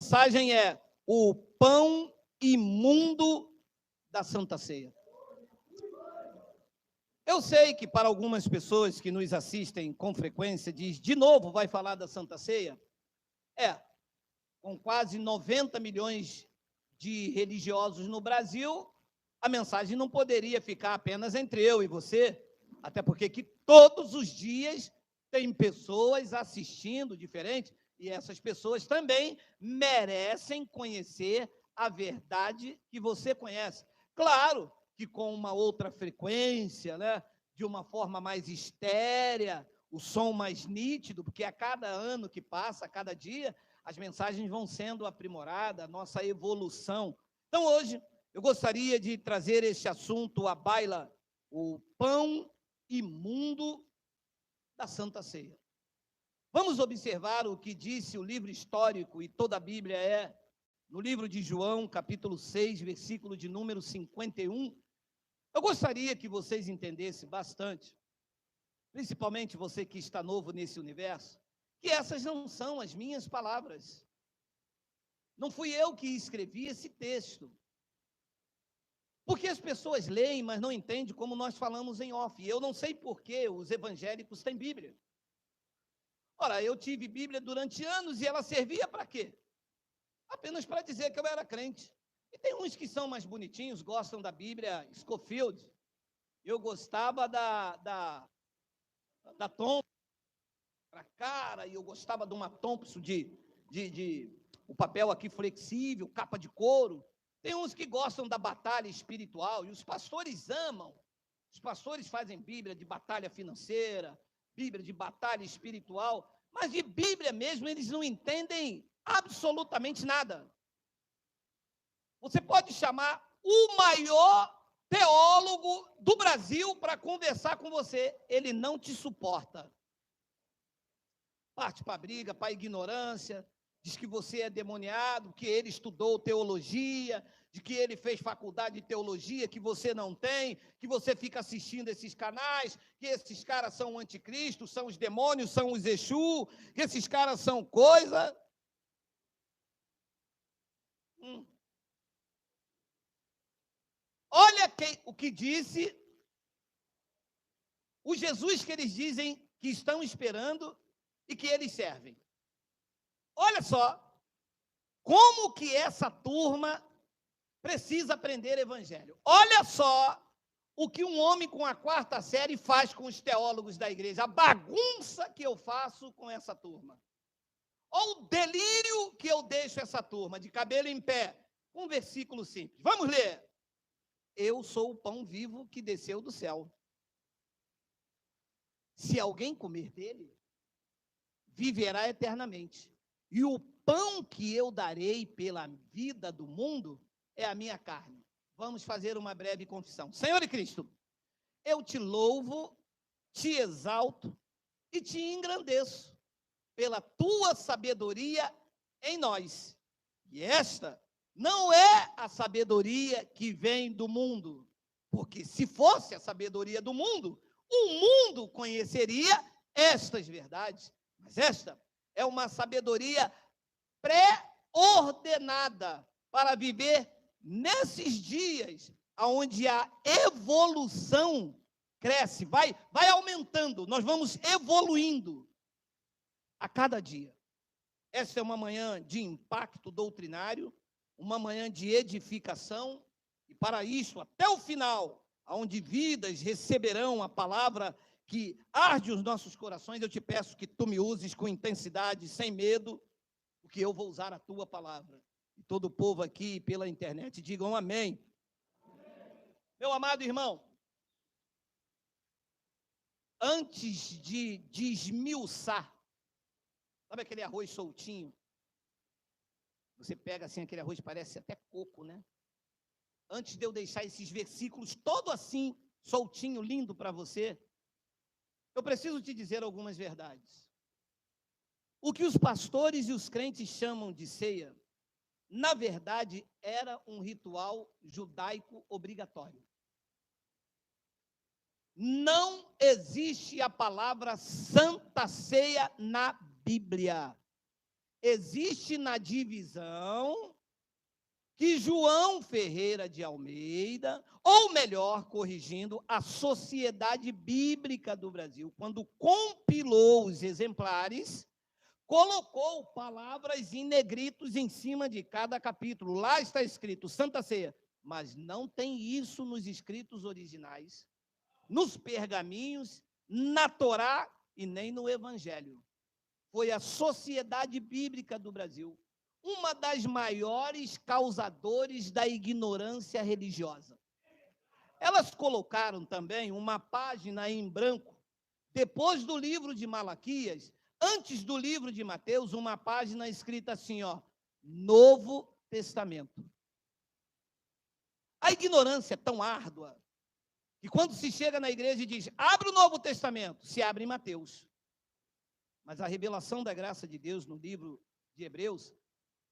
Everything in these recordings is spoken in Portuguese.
mensagem é o pão imundo da Santa Ceia. Eu sei que para algumas pessoas que nos assistem com frequência, diz, de novo vai falar da Santa Ceia? Com quase 90 milhões de religiosos no Brasil, a mensagem não poderia ficar apenas entre eu e você, até porque que todos os dias tem pessoas assistindo diferente, e essas pessoas também merecem conhecer a verdade que você conhece. Claro que com uma outra frequência, né, de uma forma mais estérea, o som mais nítido, porque a cada ano que passa, a cada dia, as mensagens vão sendo aprimoradas, a nossa evolução. Então, hoje, eu gostaria de trazer este assunto à baila, o pão imundo da Santa Ceia. Vamos observar o que disse o livro histórico, e toda a Bíblia no livro de João, capítulo 6, versículo de número 51. Eu gostaria que vocês entendessem bastante, principalmente você que está novo nesse universo, que essas não são as minhas palavras. Não fui eu que escrevi esse texto. Porque as pessoas leem, mas não entendem como nós falamos em off. E eu não sei por que os evangélicos têm Bíblia. Ora, eu tive Bíblia durante anos e ela servia para quê? Apenas para dizer que eu era crente. E tem uns que são mais bonitinhos, gostam da Bíblia Scofield. Eu gostava da Thompson para cara, e eu gostava de uma Thompson o papel aqui flexível, capa de couro. Tem uns que gostam da batalha espiritual, e os pastores amam. Os pastores fazem Bíblia de batalha financeira, Bíblia de batalha espiritual, mas de Bíblia mesmo eles não entendem absolutamente nada. Você pode chamar o maior teólogo do Brasil para conversar com você, ele não te suporta. Parte para a briga, para a ignorância, diz que você é demoniado, que ele estudou teologia, de que ele fez faculdade de teologia, que você não tem, que você fica assistindo esses canais, que esses caras são o anticristo, são os demônios, são os Exu, que esses caras são coisa. Olha o que disse o Jesus que eles dizem que estão esperando e que eles servem. Olha só como que essa turma precisa aprender evangelho. Olha só o que um homem com a 4ª série faz com os teólogos da igreja, a bagunça que eu faço com essa turma. Olha o delírio que eu deixo essa turma, de cabelo em pé. Um versículo simples. Vamos ler. Eu sou o pão vivo que desceu do céu. Se alguém comer dele, viverá eternamente. E o pão que eu darei pela vida do mundo é a minha carne. Vamos fazer uma breve confissão. Senhor e Cristo, eu te louvo, te exalto e te engrandeço pela tua sabedoria em nós. E esta não é a sabedoria que vem do mundo, porque se fosse a sabedoria do mundo, o mundo conheceria estas verdades. Mas esta é uma sabedoria pré-ordenada para viver nesses dias onde a evolução cresce, vai aumentando, nós vamos evoluindo a cada dia. Esta é uma manhã de impacto doutrinário, uma manhã de edificação, e para isso, até o final, onde vidas receberão a palavra que arde os nossos corações, eu te peço que tu me uses com intensidade, sem medo, porque eu vou usar a tua palavra. E todo o povo aqui pela internet digam amém. Amém. Meu amado irmão, antes de desmiuçar, sabe aquele arroz soltinho? Você pega assim aquele arroz, parece até coco, né? Antes de eu deixar esses versículos todo assim, soltinho, lindo para você, eu preciso te dizer algumas verdades. O que os pastores e os crentes chamam de ceia, na verdade, era um ritual judaico obrigatório. Não existe a palavra Santa Ceia na Bíblia. existe na divisão que João Ferreira de Almeida, ou melhor, corrigindo, a Sociedade Bíblica do Brasil, quando compilou os exemplares, colocou palavras em negritos em cima de cada capítulo. Lá está escrito Santa Ceia, mas não tem isso nos escritos originais, nos pergaminhos, na Torá e nem no Evangelho. Foi a Sociedade Bíblica do Brasil, uma das maiores causadores da ignorância religiosa. Elas colocaram também uma página em branco, depois do livro de Malaquias, antes do livro de Mateus, uma página escrita assim, ó, Novo Testamento. A ignorância é tão árdua que quando se chega na igreja e diz, abre o Novo Testamento, se abre em Mateus. Mas a revelação da graça de Deus no livro de Hebreus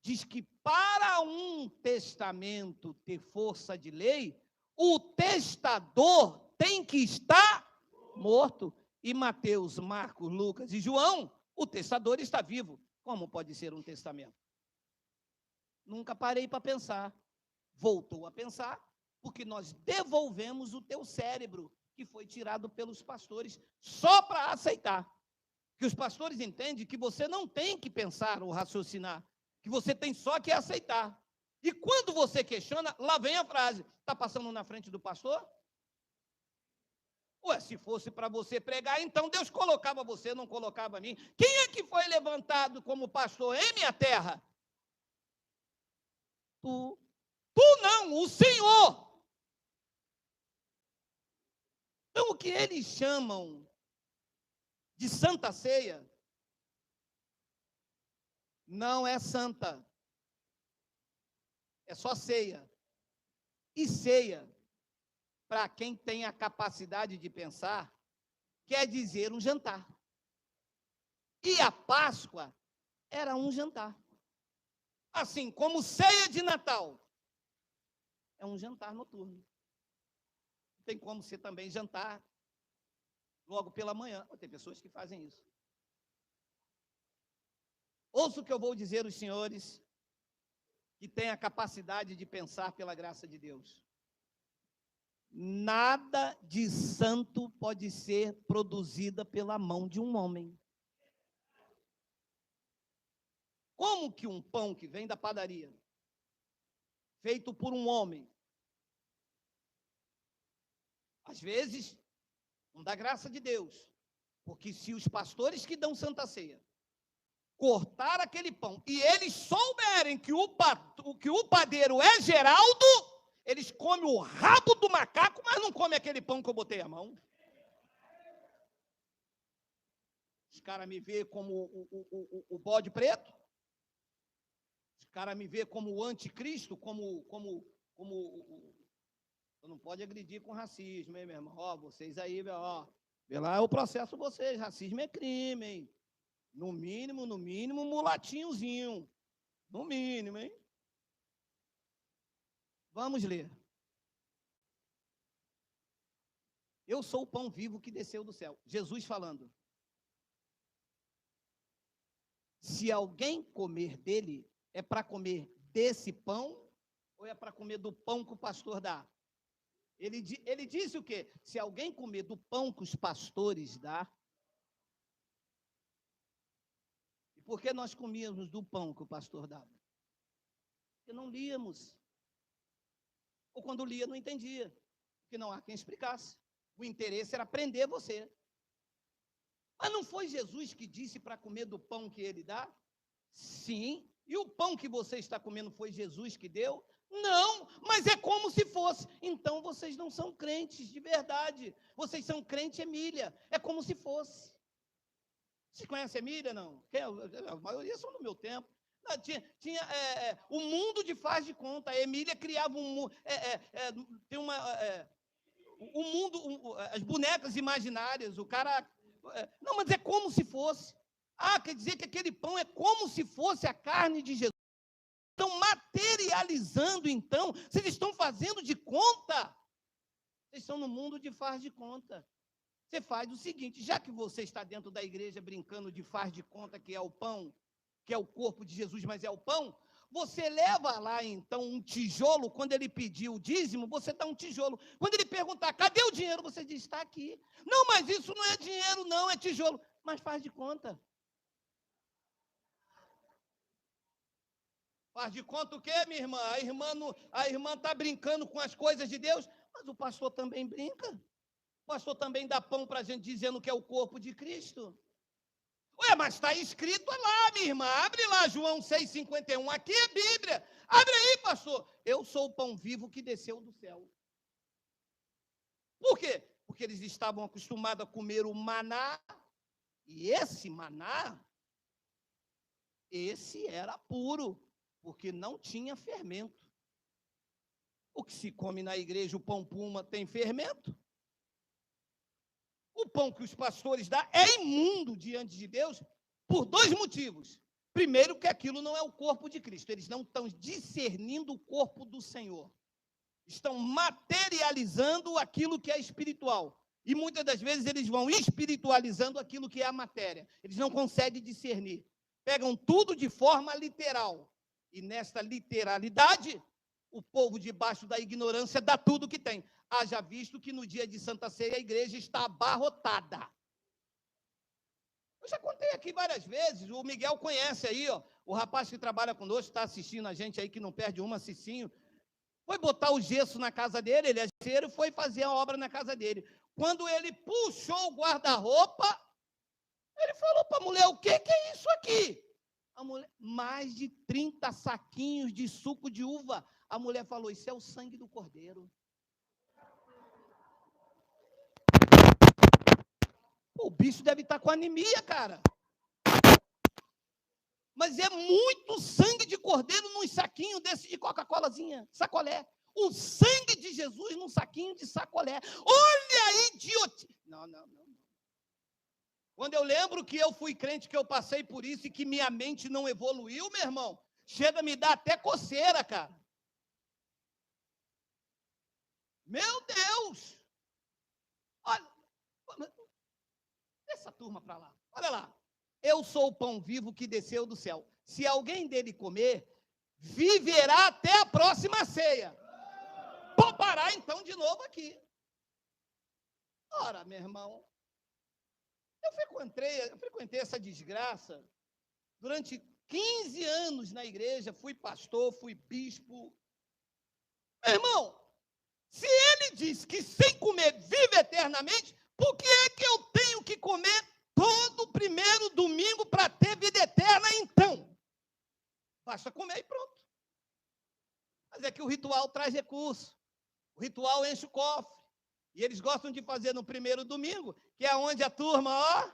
diz que para um testamento ter força de lei, o testador tem que estar morto. E Mateus, Marcos, Lucas e João, o testador está vivo. Como pode ser um testamento? Nunca parei para pensar. Voltou a pensar, porque nós devolvemos o teu cérebro, que foi tirado pelos pastores, só para aceitar. Que os pastores entendem que você não tem que pensar ou raciocinar, que você tem só que aceitar. E quando você questiona, lá vem a frase, está passando na frente do pastor? Ué, se fosse para você pregar, então Deus colocava você, não colocava a mim. Quem é que foi levantado como pastor em minha terra? Tu. Tu não, o Senhor. Então, o que eles chamam de Santa Ceia não é santa. É só ceia. E ceia, para quem tem a capacidade de pensar, quer dizer um jantar. E a Páscoa era um jantar. Assim como ceia de Natal é um jantar noturno. Tem como ser também jantar logo pela manhã. Tem pessoas que fazem isso. Ouça o que eu vou dizer aos senhores que têm a capacidade de pensar pela graça de Deus. Nada de santo pode ser produzida pela mão de um homem. Como que um pão que vem da padaria, feito por um homem, às vezes, não dá graça de Deus, porque se os pastores que dão Santa Ceia cortar aquele pão e eles souberem que o padeiro é Geraldo, eles comem o rabo do macaco, mas não comem aquele pão que eu botei a mão. Os caras me veem como o bode preto, os caras me veem como o anticristo, como não pode agredir com racismo, hein, meu irmão? Ó, vocês aí, ó, vê lá o processo vocês, racismo é crime, hein? No mínimo, mulatinhozinho. No mínimo, hein? Vamos ler. Eu sou o pão vivo que desceu do céu. Jesus falando. Se alguém comer dele, é para comer desse pão ou é para comer do pão que o pastor dá? Ele disse o quê? Se alguém comer do pão que os pastores dá. E por que nós comíamos do pão que o pastor dava? Porque não líamos. Ou quando lia, não entendia. Porque não há quem explicasse. O interesse era prender você. Mas não foi Jesus que disse para comer do pão que ele dá? Sim. E o pão que você está comendo foi Jesus que deu? Não, mas é como se fosse. Então vocês não são crentes de verdade. Vocês são crente Emília. É como se fosse. Você conhece Emília, não? A maioria são do meu tempo. Não, tinha o mundo de faz de conta. A Emília criava um mundo. Tem uma. O mundo, as bonecas imaginárias, o cara. Não, mas é como se fosse. Ah, quer dizer que aquele pão é como se fosse a carne de Jesus. Estão materializando, então. Vocês estão fazendo de conta. Vocês estão no mundo de faz de conta. Você faz o seguinte, já que você está dentro da igreja brincando de faz de conta, que é o pão, que é o corpo de Jesus, mas é o pão, você leva lá, então, um tijolo. Quando ele pedir o dízimo, você dá um tijolo. Quando ele perguntar, cadê o dinheiro? Você diz, está aqui. Não, mas isso não é dinheiro, não, é tijolo. Mas faz de conta. Faz de conta o quê, minha irmã? A irmã está brincando com as coisas de Deus, mas o pastor também brinca. O pastor também dá pão para a gente, dizendo que é o corpo de Cristo. Ué, mas está escrito lá, minha irmã. Abre lá, João 6,51. Aqui é Bíblia. Abre aí, pastor. Eu sou o pão vivo que desceu do céu. Por quê? Porque eles estavam acostumados a comer o maná. E esse maná, esse era puro, porque não tinha fermento. O que se come na igreja, o pão puma, tem fermento. O pão que os pastores dão é imundo diante de Deus por dois motivos. Primeiro, que aquilo não é o corpo de Cristo. Eles não estão discernindo o corpo do Senhor. Estão materializando aquilo que é espiritual. E muitas das vezes eles vão espiritualizando aquilo que é a matéria. Eles não conseguem discernir. Pegam tudo de forma literal. E nesta literalidade, o povo debaixo da ignorância dá tudo que tem. Haja visto que no dia de Santa Ceia a igreja está abarrotada. Eu já contei aqui várias vezes, o Miguel conhece aí, ó, o rapaz que trabalha conosco, está assistindo a gente aí, que não perde uma, Cicinho. Foi botar o gesso na casa dele, ele é gesseiro, foi fazer a obra na casa dele. Quando ele puxou o guarda-roupa, ele falou para a mulher, o que é isso aqui? A mulher, mais de 30 saquinhos de suco de uva. A mulher falou, isso é o sangue do cordeiro. O bicho deve estar com anemia, cara. Mas é muito sangue de cordeiro num saquinho desse de Coca-Colazinha, sacolé. O sangue de Jesus num saquinho de sacolé. Olha a idiotice. Não. Quando eu lembro que eu fui crente, que eu passei por isso e que minha mente não evoluiu, meu irmão, chega a me dar até coceira, cara. Meu Deus! Olha, essa turma para lá. Olha lá. Eu sou o pão vivo que desceu do céu. Se alguém dele comer, viverá até a próxima ceia. Vou parar então de novo aqui. Ora, meu irmão, eu frequentei essa desgraça durante 15 anos na igreja, fui pastor, fui bispo. Meu irmão, se ele diz que sem comer vive eternamente, por que é que eu tenho que comer todo primeiro domingo para ter vida eterna, então? Basta comer e pronto. Mas é que o ritual traz recurso. O ritual enche o cofre. E eles gostam de fazer no primeiro domingo, que é onde a turma, ó.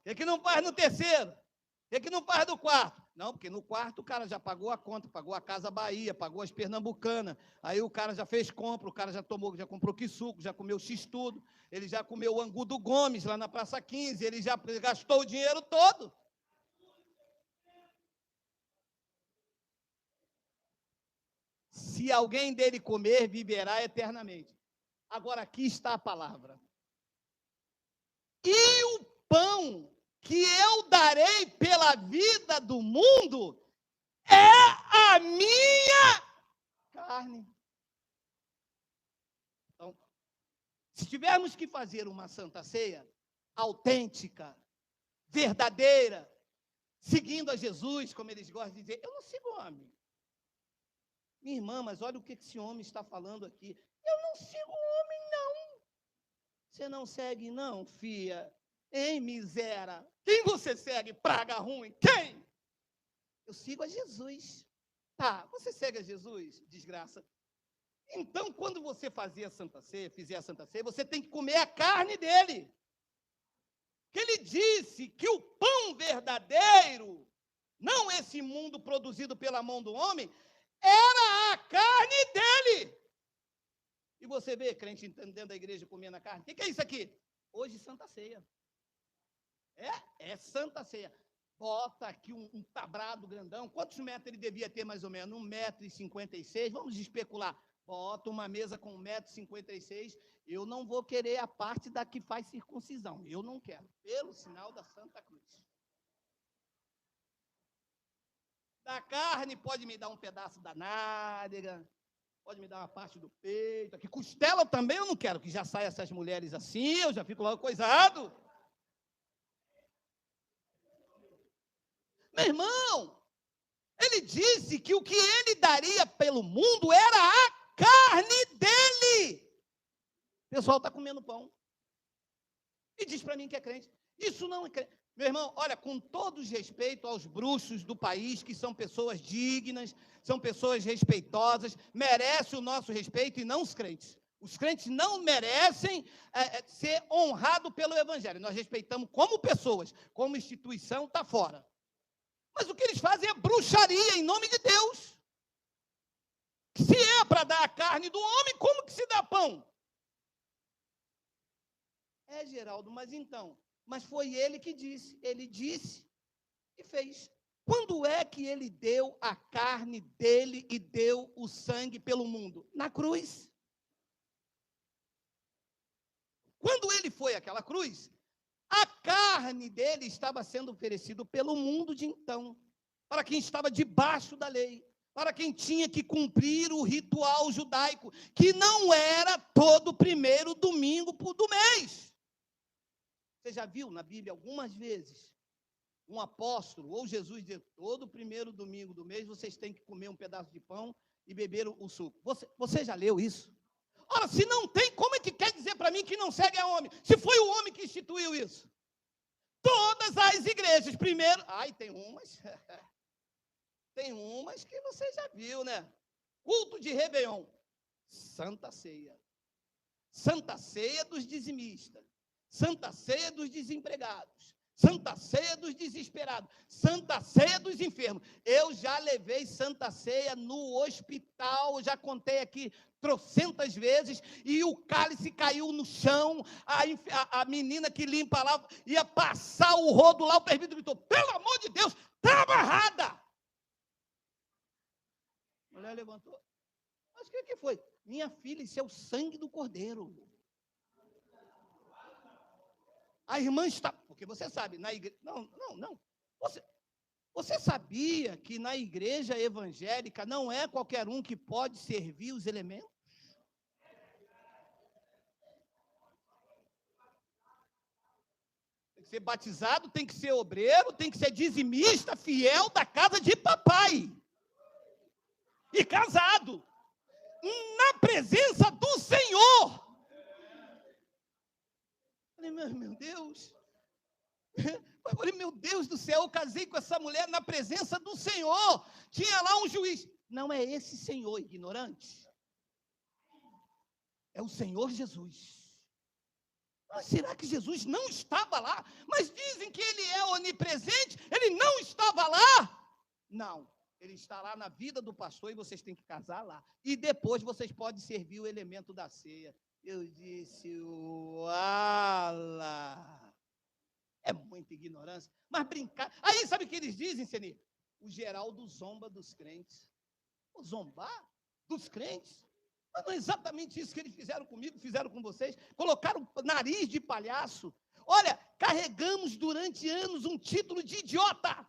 Por que não faz no terceiro? Por que não faz no quarto? Não, porque no quarto o cara já pagou a conta, pagou a Casa Bahia, pagou as Pernambucanas, aí o cara já fez compra, o cara já comprou que suco, já comeu X-tudo, ele já comeu o angu do Gomes lá na Praça 15, ele já gastou o dinheiro todo. Se alguém dele comer, viverá eternamente. Agora aqui está a palavra. E o pão que eu darei pela vida do mundo é a minha carne. Então, se tivermos que fazer uma santa ceia autêntica, verdadeira, seguindo a Jesus, como eles gostam de dizer, eu não sigo homem. Minha irmã, mas olha o que esse homem está falando aqui. Eu não sigo homem, não. Você não segue, não, filha? Hein, miséria? Quem você segue? Praga ruim? Quem? Eu sigo a Jesus. Tá, você segue a Jesus? Desgraça. Então, quando você fizer a Santa Ceia, você tem que comer a carne dele. Que ele disse que o pão verdadeiro, não esse mundo produzido pela mão do homem, era a carne dele. E você vê crente dentro da igreja comendo a carne. O que é isso aqui? Hoje, Santa Ceia. É Santa Ceia. Bota aqui um tabrado grandão. Quantos metros ele devia ter, mais ou menos? 1,56 m. Vamos especular. Bota uma mesa com 1,56 m. Eu não vou querer a parte da que faz circuncisão. Eu não quero. Pelo sinal da Santa Cruz. Da carne pode me dar um pedaço da nádega, pode me dar uma parte do peito. Aqui, costela também eu não quero, que já saia essas mulheres assim, eu já fico logo coisado. Meu irmão, ele disse que o que ele daria pelo mundo era a carne dele. O pessoal está comendo pão. E diz para mim que é crente. Isso não é crente. Meu irmão, olha, com todo respeito aos bruxos do país, que são pessoas dignas, são pessoas respeitosas, merecem o nosso respeito e não os crentes. Os crentes não merecem ser honrados pelo evangelho. Nós respeitamos como pessoas, como instituição, está fora. Mas o que eles fazem é bruxaria em nome de Deus. Se é para dar a carne do homem, como que se dá pão? Geraldo, mas foi ele que disse. Ele disse e fez. Quando é que ele deu a carne dele e deu o sangue pelo mundo? Na cruz. Quando ele foi àquela cruz, a carne dele estava sendo oferecida pelo mundo de então, para quem estava debaixo da lei, para quem tinha que cumprir o ritual judaico, que não era todo primeiro domingo do mês. Você já viu na Bíblia algumas vezes um apóstolo ou Jesus dizer, todo primeiro domingo do mês vocês têm que comer um pedaço de pão e beber o suco. Você já leu isso? Ora, se não tem, como é que quer dizer para mim que não segue a homem? Se foi o homem que instituiu isso. Todas as igrejas, primeiro... tem umas que você já viu, né? Culto de Réveillon, Santa Ceia. Santa Ceia dos dizimistas. Santa Ceia dos desempregados. Santa Ceia dos desesperados. Santa Ceia dos enfermos. Eu já levei Santa Ceia no hospital, já contei aqui trocentas vezes, e o cálice caiu no chão, a menina que limpa lá ia passar o rodo lá, o presbítero gritou, pelo amor de Deus, está amarrada. A mulher levantou. Mas o que foi? Minha filha, isso é o sangue do cordeiro. A irmã está... Porque você sabe, na igreja... Não. Você sabia que na igreja evangélica não é qualquer um que pode servir os elementos? Tem que ser batizado, tem que ser obreiro, tem que ser dizimista, fiel da casa de papai. E casado. Na presença do Senhor. Falei, meu Deus. Eu falei, meu Deus do céu, eu casei com essa mulher na presença do Senhor. Tinha lá um juiz. Não é esse Senhor ignorante. É o Senhor Jesus. Mas será que Jesus não estava lá? Mas dizem que ele é onipresente. Ele não estava lá? Não. Ele está lá na vida do pastor e vocês têm que casar lá. E depois vocês podem servir o elemento da ceia. Eu disse, uala. É muita ignorância. Mas brincar... Aí sabe o que eles dizem, Senir? O Geraldo zomba dos crentes. O zombar dos crentes? Mas não é exatamente isso que eles fizeram comigo, fizeram com vocês. Colocaram nariz de palhaço. Olha, carregamos durante anos um título de idiota.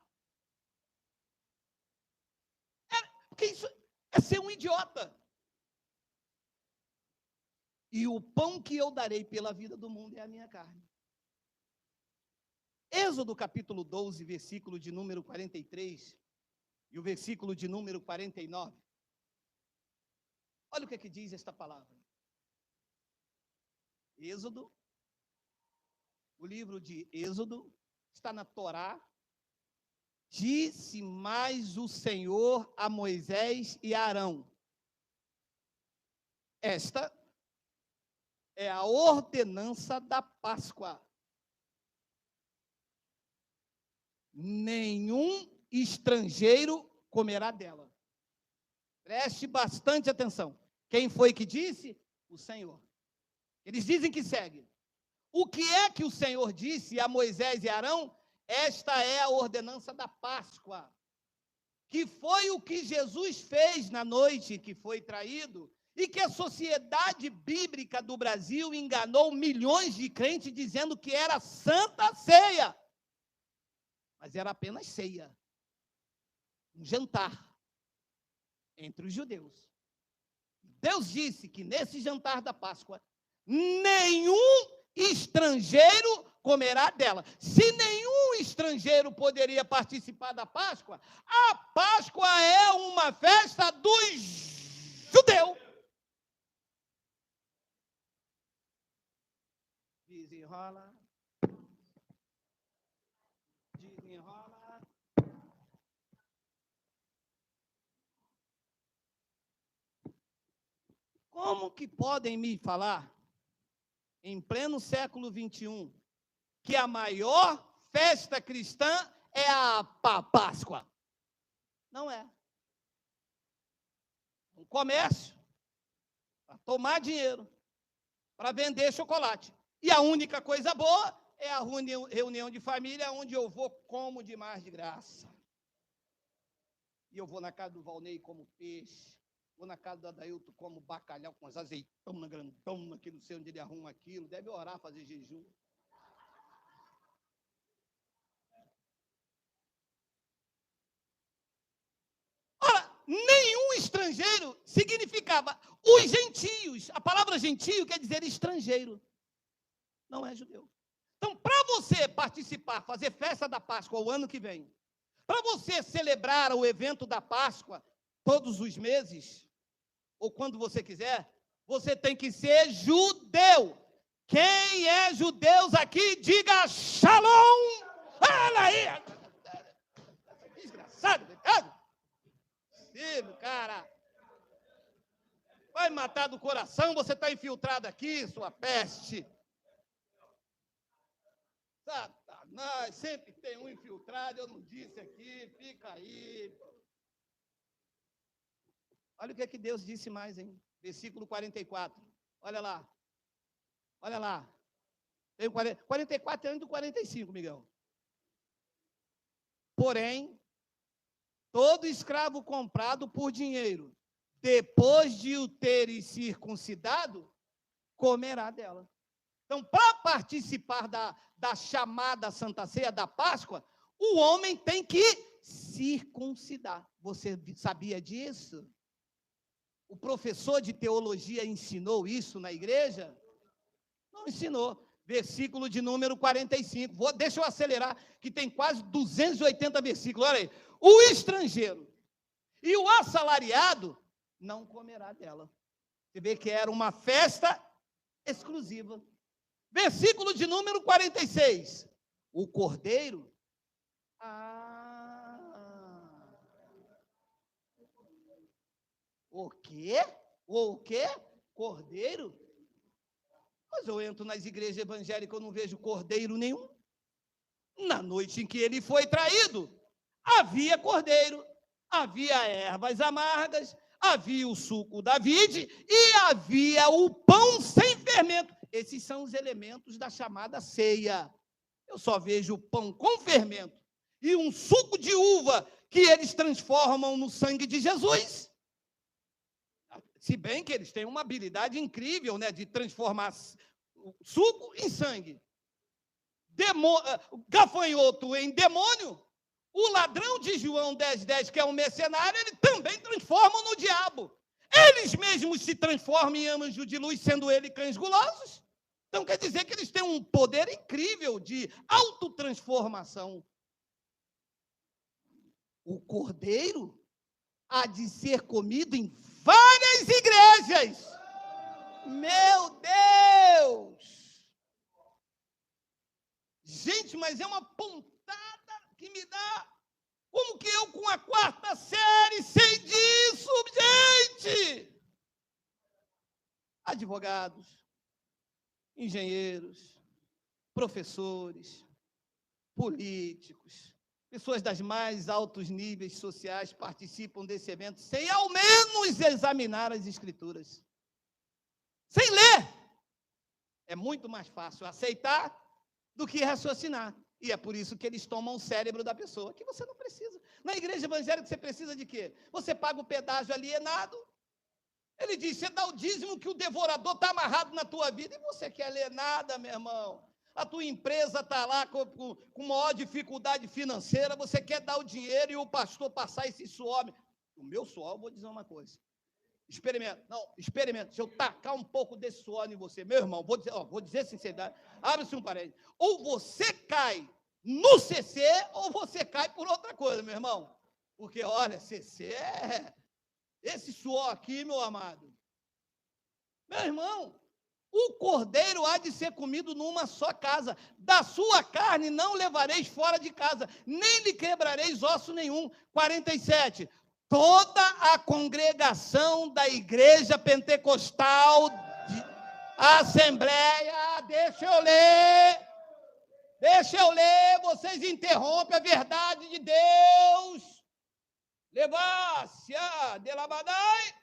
Porque isso é ser um idiota. E o pão que eu darei pela vida do mundo é a minha carne. Êxodo capítulo 12, versículo de número 43 e o versículo de número 49. Olha o que é que diz esta palavra. Êxodo, o livro de Êxodo, está na Torá. Disse mais o Senhor a Moisés e a Arão. Esta é a ordenança da Páscoa. Nenhum estrangeiro comerá dela. Preste bastante atenção. Quem foi que disse? O Senhor. Eles dizem que segue. O que é que o Senhor disse a Moisés e Arão? Esta é a ordenança da Páscoa, que foi o que Jesus fez na noite que foi traído, e que a sociedade bíblica do Brasil enganou milhões de crentes dizendo que era Santa Ceia. Mas era apenas ceia. um jantar entre os judeus. Deus disse que nesse jantar da Páscoa, nenhum estrangeiro comerá dela. Se nenhum estrangeiro poderia participar da Páscoa, a Páscoa é uma festa dos judeus. Desenrola. Desenrola. Como que podem me falar, em pleno século XXI, que a maior festa cristã é a Páscoa? Não é. Um comércio para tomar dinheiro, para vender chocolate. E a única coisa boa é a reunião de família, onde eu vou como demais de graça. E eu vou na casa do Valnei como peixe. Vou na casa do Adailton como bacalhau com as azeitonas grandona, que não sei onde ele arruma aquilo. Deve orar, fazer jejum. Ora, nenhum estrangeiro significava os gentios. A palavra gentio quer dizer estrangeiro. Não é judeu. Então, para você participar, fazer festa da Páscoa o ano que vem, para você celebrar o evento da Páscoa todos os meses, ou quando você quiser, você tem que ser judeu. Quem é judeus aqui, diga shalom. Olha aí. Desgraçado, filho, cara. Vai matar do coração, você está infiltrado aqui, sua peste. Satanás, sempre tem um infiltrado, eu não disse aqui, fica aí. Olha o que é que Deus disse mais, hein? Versículo 44. Olha lá. Olha lá. Tem 44 é antes do 45, Miguel. Porém, todo escravo comprado por dinheiro, depois de o terem circuncidado, comerá dela. Então, para participar da chamada Santa Ceia da Páscoa, o homem tem que circuncidar. Você sabia disso? O professor de teologia ensinou isso na igreja? Não ensinou. Versículo de número 45. Deixa eu acelerar, que tem quase 280 versículos. Olha aí. O estrangeiro e o assalariado não comerá dela. Você vê que era uma festa exclusiva. Versículo de número 46. O cordeiro. O quê? O quê? Cordeiro? Mas eu entro nas igrejas evangélicas, eu não vejo cordeiro nenhum. Na noite em que ele foi traído, havia cordeiro, havia ervas amargas, havia o suco da vide e havia o pão sem fermento. Esses são os elementos da chamada ceia. Eu só vejo o pão com fermento e um suco de uva que eles transformam no sangue de Jesus. Se bem que eles têm uma habilidade incrível, né, de transformar suco em sangue. Gafanhoto em demônio. O ladrão de João 10,10, que é um mercenário, ele também transforma no diabo. Eles mesmos se transformam em anjos de luz, sendo eles cães gulosos. Então, quer dizer que eles têm um poder incrível de autotransformação. O cordeiro há de ser comido em várias igrejas. Meu Deus! Gente, mas é uma pontada que me dá. Como que eu, com a 4ª série, sei disso, gente? Advogados, engenheiros, professores, políticos, pessoas das mais altos níveis sociais participam desse evento sem ao menos examinar as escrituras. Sem ler. É muito mais fácil aceitar do que raciocinar. E é por isso que eles tomam o cérebro da pessoa, que você não precisa. Na igreja evangélica você precisa de quê? Você paga o pedágio alienado. Ele diz, você dá o dízimo que o devorador está amarrado na tua vida e você quer ler nada, meu irmão. A tua empresa está lá com maior dificuldade financeira, você quer dar o dinheiro e o pastor passar esse suor. O meu suor, eu vou dizer uma coisa. Experimenta. Não, experimenta. Deixa eu tacar um pouco desse suor em você. Meu irmão, vou dizer sinceridade. Abre-se um parênteses. Ou você cai no CC, ou você cai por outra coisa, meu irmão. Porque, olha, CC é... Esse suor aqui, meu amado. Meu irmão, o cordeiro há de ser comido numa só casa. Da sua carne não levareis fora de casa, nem lhe quebrareis osso nenhum. 47. Toda a congregação da igreja pentecostal, assembleia, deixa eu ler, vocês interrompem a verdade de Deus. Levácia de labadai.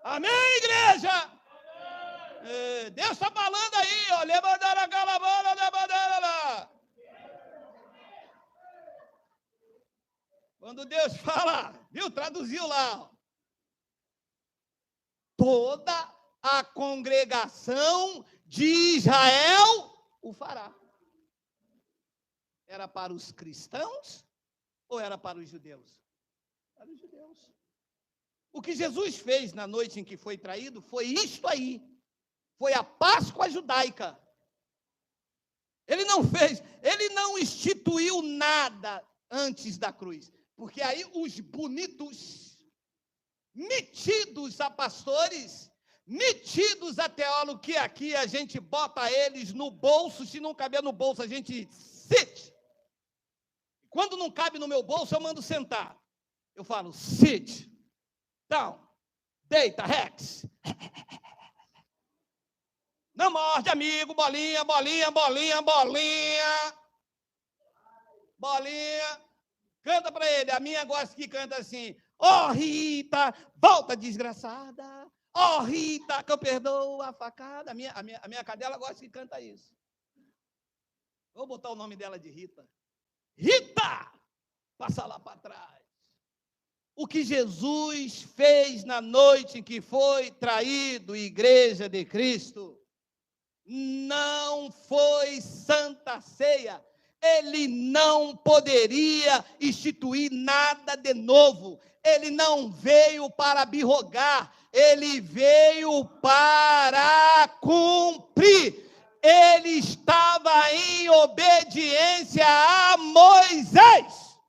Amém, igreja? Deus está falando aí, ó. Levantar a calabana, levantar lá. Quando Deus fala, viu? Traduziu lá. Ó. Toda a congregação de Israel o fará. Era para os cristãos ou era para os judeus? Para os judeus. O que Jesus fez na noite em que foi traído foi isto aí. Foi a Páscoa judaica. Ele não instituiu nada antes da cruz. Porque aí os bonitos, metidos a pastores, metidos a teólogos, que aqui a gente bota eles no bolso, se não caber no bolso a gente sit. Quando não cabe no meu bolso eu mando sentar. Eu falo sit, down, deita, rex. Não morde, amigo, bolinha, bolinha, bolinha, bolinha. Bolinha. Canta para ele. A minha gosta que canta assim. Ó, Rita, volta desgraçada. Ó, Rita, que eu perdoo a facada. A minha cadela gosta que canta isso. Vou botar o nome dela de Rita. Rita! Passa lá para trás. O que Jesus fez na noite em que foi traído, igreja de Cristo, não foi santa ceia. Ele não poderia instituir nada de novo. Ele não veio para abrogar, ele veio para cumprir. Ele estava em obediência a Moisés.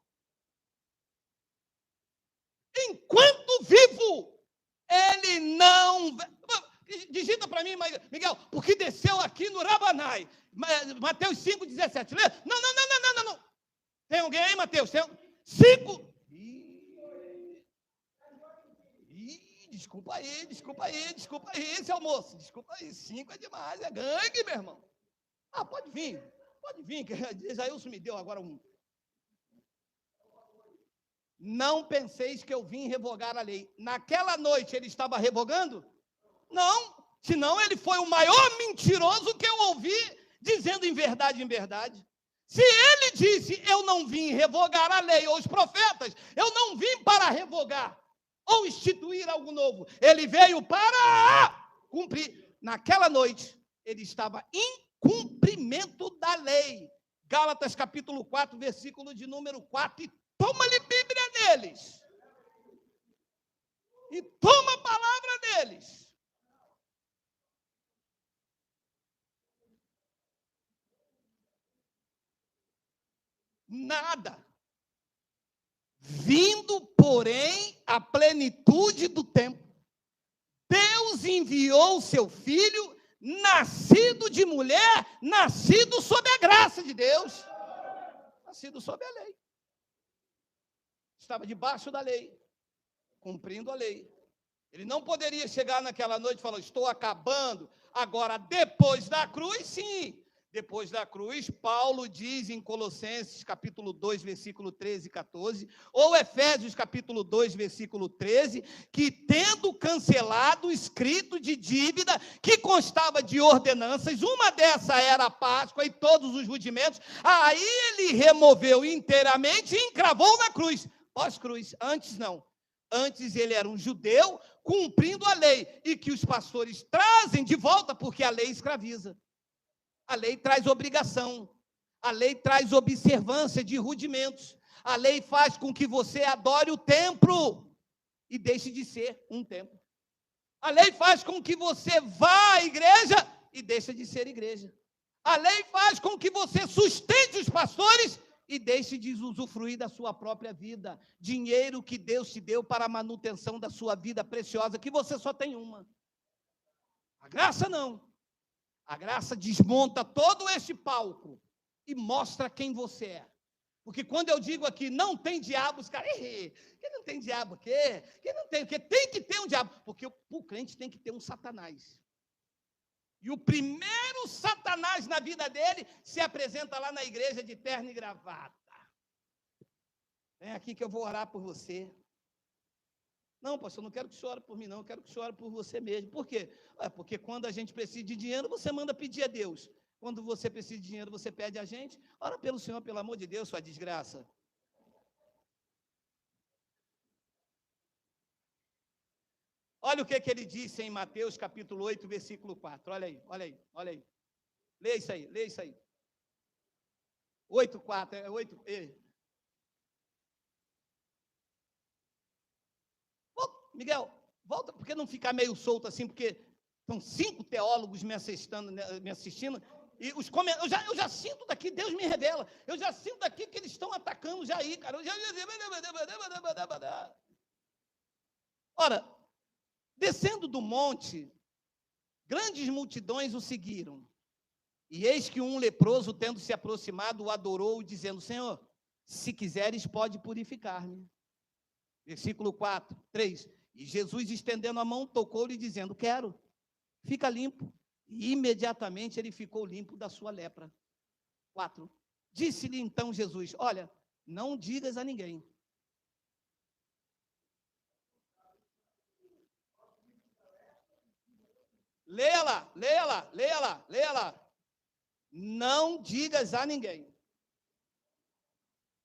Enquanto vivo, ele não... Digita para mim, Miguel, porque desceu aqui no Rabanai. Mateus 5,17. Não. Tem alguém aí, Mateus? 5. Desculpa aí, seu moço. Desculpa aí, 5 é demais, é gangue, meu irmão. Pode vir, que Isaías me deu agora um. Não penseis que eu vim revogar a lei. Naquela noite ele estava revogando? Não, senão ele foi o maior mentiroso que eu ouvi dizendo em verdade. Se ele disse, eu não vim revogar a lei ou os profetas, eu não vim para revogar ou instituir algo novo. Ele veio para cumprir. Naquela noite, ele estava em cumprimento da lei. Gálatas capítulo 4, versículo de número 4. E toma-lhe Bíblia neles. E toma a palavra deles. Nada. Vindo, porém, a plenitude do tempo, Deus enviou o seu filho, nascido de mulher, nascido sob a graça de Deus, nascido sob a lei. Estava debaixo da lei, cumprindo a lei. Ele não poderia chegar naquela noite e falar, estou acabando. Agora, depois da cruz, sim. Depois da cruz, Paulo diz em Colossenses capítulo 2, versículo 13 e 14, ou Efésios capítulo 2, versículo 13, que tendo cancelado o escrito de dívida que constava de ordenanças, uma dessa era a Páscoa e todos os rudimentos, aí ele removeu inteiramente e encravou na cruz. Pós-cruz, antes não. Antes ele era um judeu cumprindo a lei, e que os pastores trazem de volta porque a lei escraviza. A lei traz obrigação. A lei traz observância de rudimentos. A lei faz com que você adore o templo e deixe de ser um templo. A lei faz com que você vá à igreja e deixe de ser igreja. A lei faz com que você sustente os pastores e deixe de usufruir da sua própria vida. Dinheiro que Deus te deu para a manutenção da sua vida preciosa, que você só tem uma. A graça não. A graça desmonta todo este palco e mostra quem você é. Porque quando eu digo aqui, não tem diabo, os caras, que não tem diabo aqui? Que não tem, porque tem que ter um diabo. Porque o crente tem que ter um Satanás. E o primeiro Satanás na vida dele se apresenta lá na igreja de terno e gravata. Vem aqui que eu vou orar por você. Não, pastor, não quero que o senhor ore por mim, não. Eu quero que o senhor ore por você mesmo. Por quê? Porque quando a gente precisa de dinheiro, você manda pedir a Deus. Quando você precisa de dinheiro, você pede a gente. Ora pelo Senhor, pelo amor de Deus, sua desgraça. Olha o que ele disse em Mateus capítulo 8, versículo 4. Olha aí, olha aí, olha aí. Lê isso aí, lê isso aí. 8, 4, é 8. Miguel, volta, porque não ficar meio solto assim, porque são 5 teólogos me assistindo, e eu já sinto daqui, Deus me revela, eu já sinto daqui que eles estão atacando Jair, cara. Ora, descendo do monte, grandes multidões o seguiram, e eis que um leproso, tendo se aproximado, o adorou, dizendo: Senhor, se quiseres, pode purificar-me. Versículo 4, 3. E Jesus, estendendo a mão, tocou-lhe, dizendo: quero, fica limpo. E imediatamente ele ficou limpo da sua lepra. 4. Disse-lhe então Jesus: olha, não digas a ninguém. Leia lá, leia lá, leia lá, leia lá. Não digas a ninguém,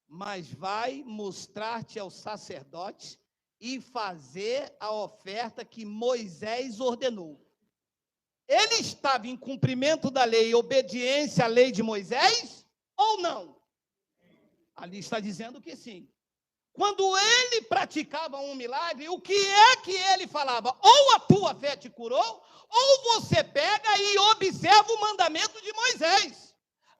mas vai mostrar-te ao sacerdote e fazer a oferta que Moisés ordenou. Ele estava em cumprimento da lei, obediência à lei de Moisés, ou não? Ali está dizendo que sim. Quando ele praticava um milagre, o que é que ele falava? Ou a tua fé te curou, ou você pega e observa o mandamento de Moisés.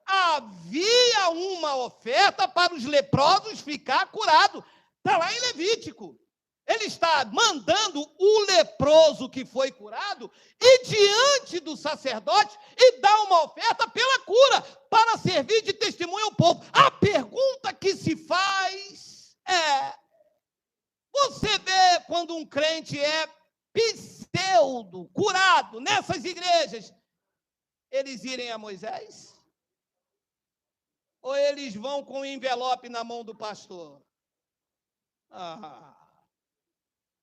Havia uma oferta para os leprosos ficar curado. Está lá em Levítico. Ele está mandando o leproso que foi curado ir diante do sacerdote e dar uma oferta pela cura, para servir de testemunho ao povo. A pergunta que se faz é: você vê quando um crente é pseudo, curado, nessas igrejas, eles irem a Moisés? Ou eles vão com o envelope na mão do pastor?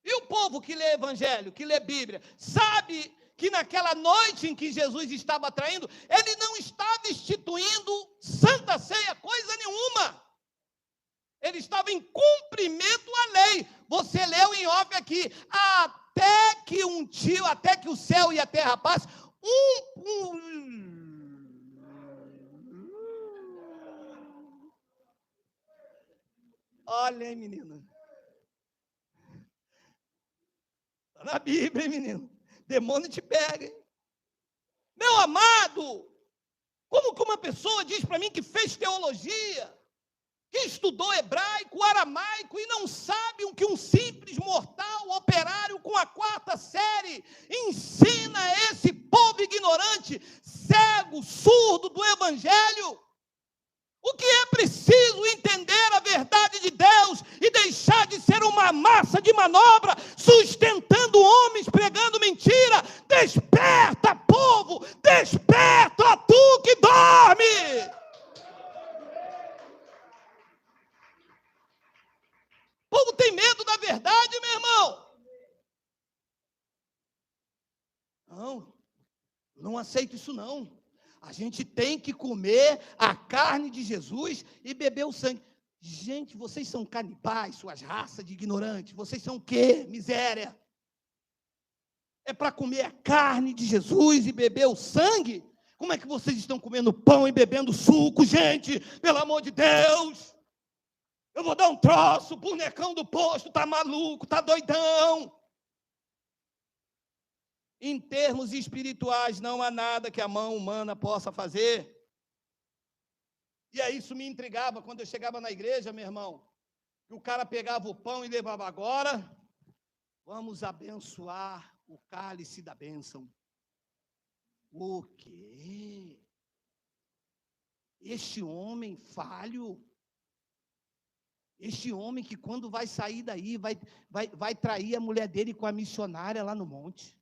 E o povo que lê Evangelho, que lê Bíblia, sabe que naquela noite em que Jesus estava traindo, ele não estava instituindo Santa Ceia, coisa nenhuma. Ele estava em cumprimento à lei. Você leu em off aqui: até que o céu e a terra passem, Olha, hein, menino. Está na Bíblia, hein, menino. Demônio te pega, hein? Meu amado, como que uma pessoa diz para mim que fez teologia, que estudou hebraico, aramaico, e não sabe o que um simples mortal, operário com a 4ª série, ensina a esse povo ignorante, cego, surdo do Evangelho? O que é preciso entender a verdade de Deus e deixar de ser uma massa de manobra, sustentando homens, pregando mentira. Desperta, povo, desperta, tu que dorme. O povo tem medo da verdade, meu irmão. Não aceito isso não. A gente tem que comer a carne de Jesus e beber o sangue. Gente, vocês são canibais, suas raças de ignorantes. Vocês são o quê? Miséria. É para comer a carne de Jesus e beber o sangue? Como é que vocês estão comendo pão e bebendo suco, gente? Pelo amor de Deus! Eu vou dar um troço, o bonecão do posto está maluco, está doidão. Em termos espirituais, não há nada que a mão humana possa fazer. E aí isso me intrigava quando eu chegava na igreja, meu irmão, que o cara pegava o pão e levava agora. Vamos abençoar o cálice da bênção. O quê? Este homem falho, este homem que quando vai sair daí, vai trair a mulher dele com a missionária lá no monte.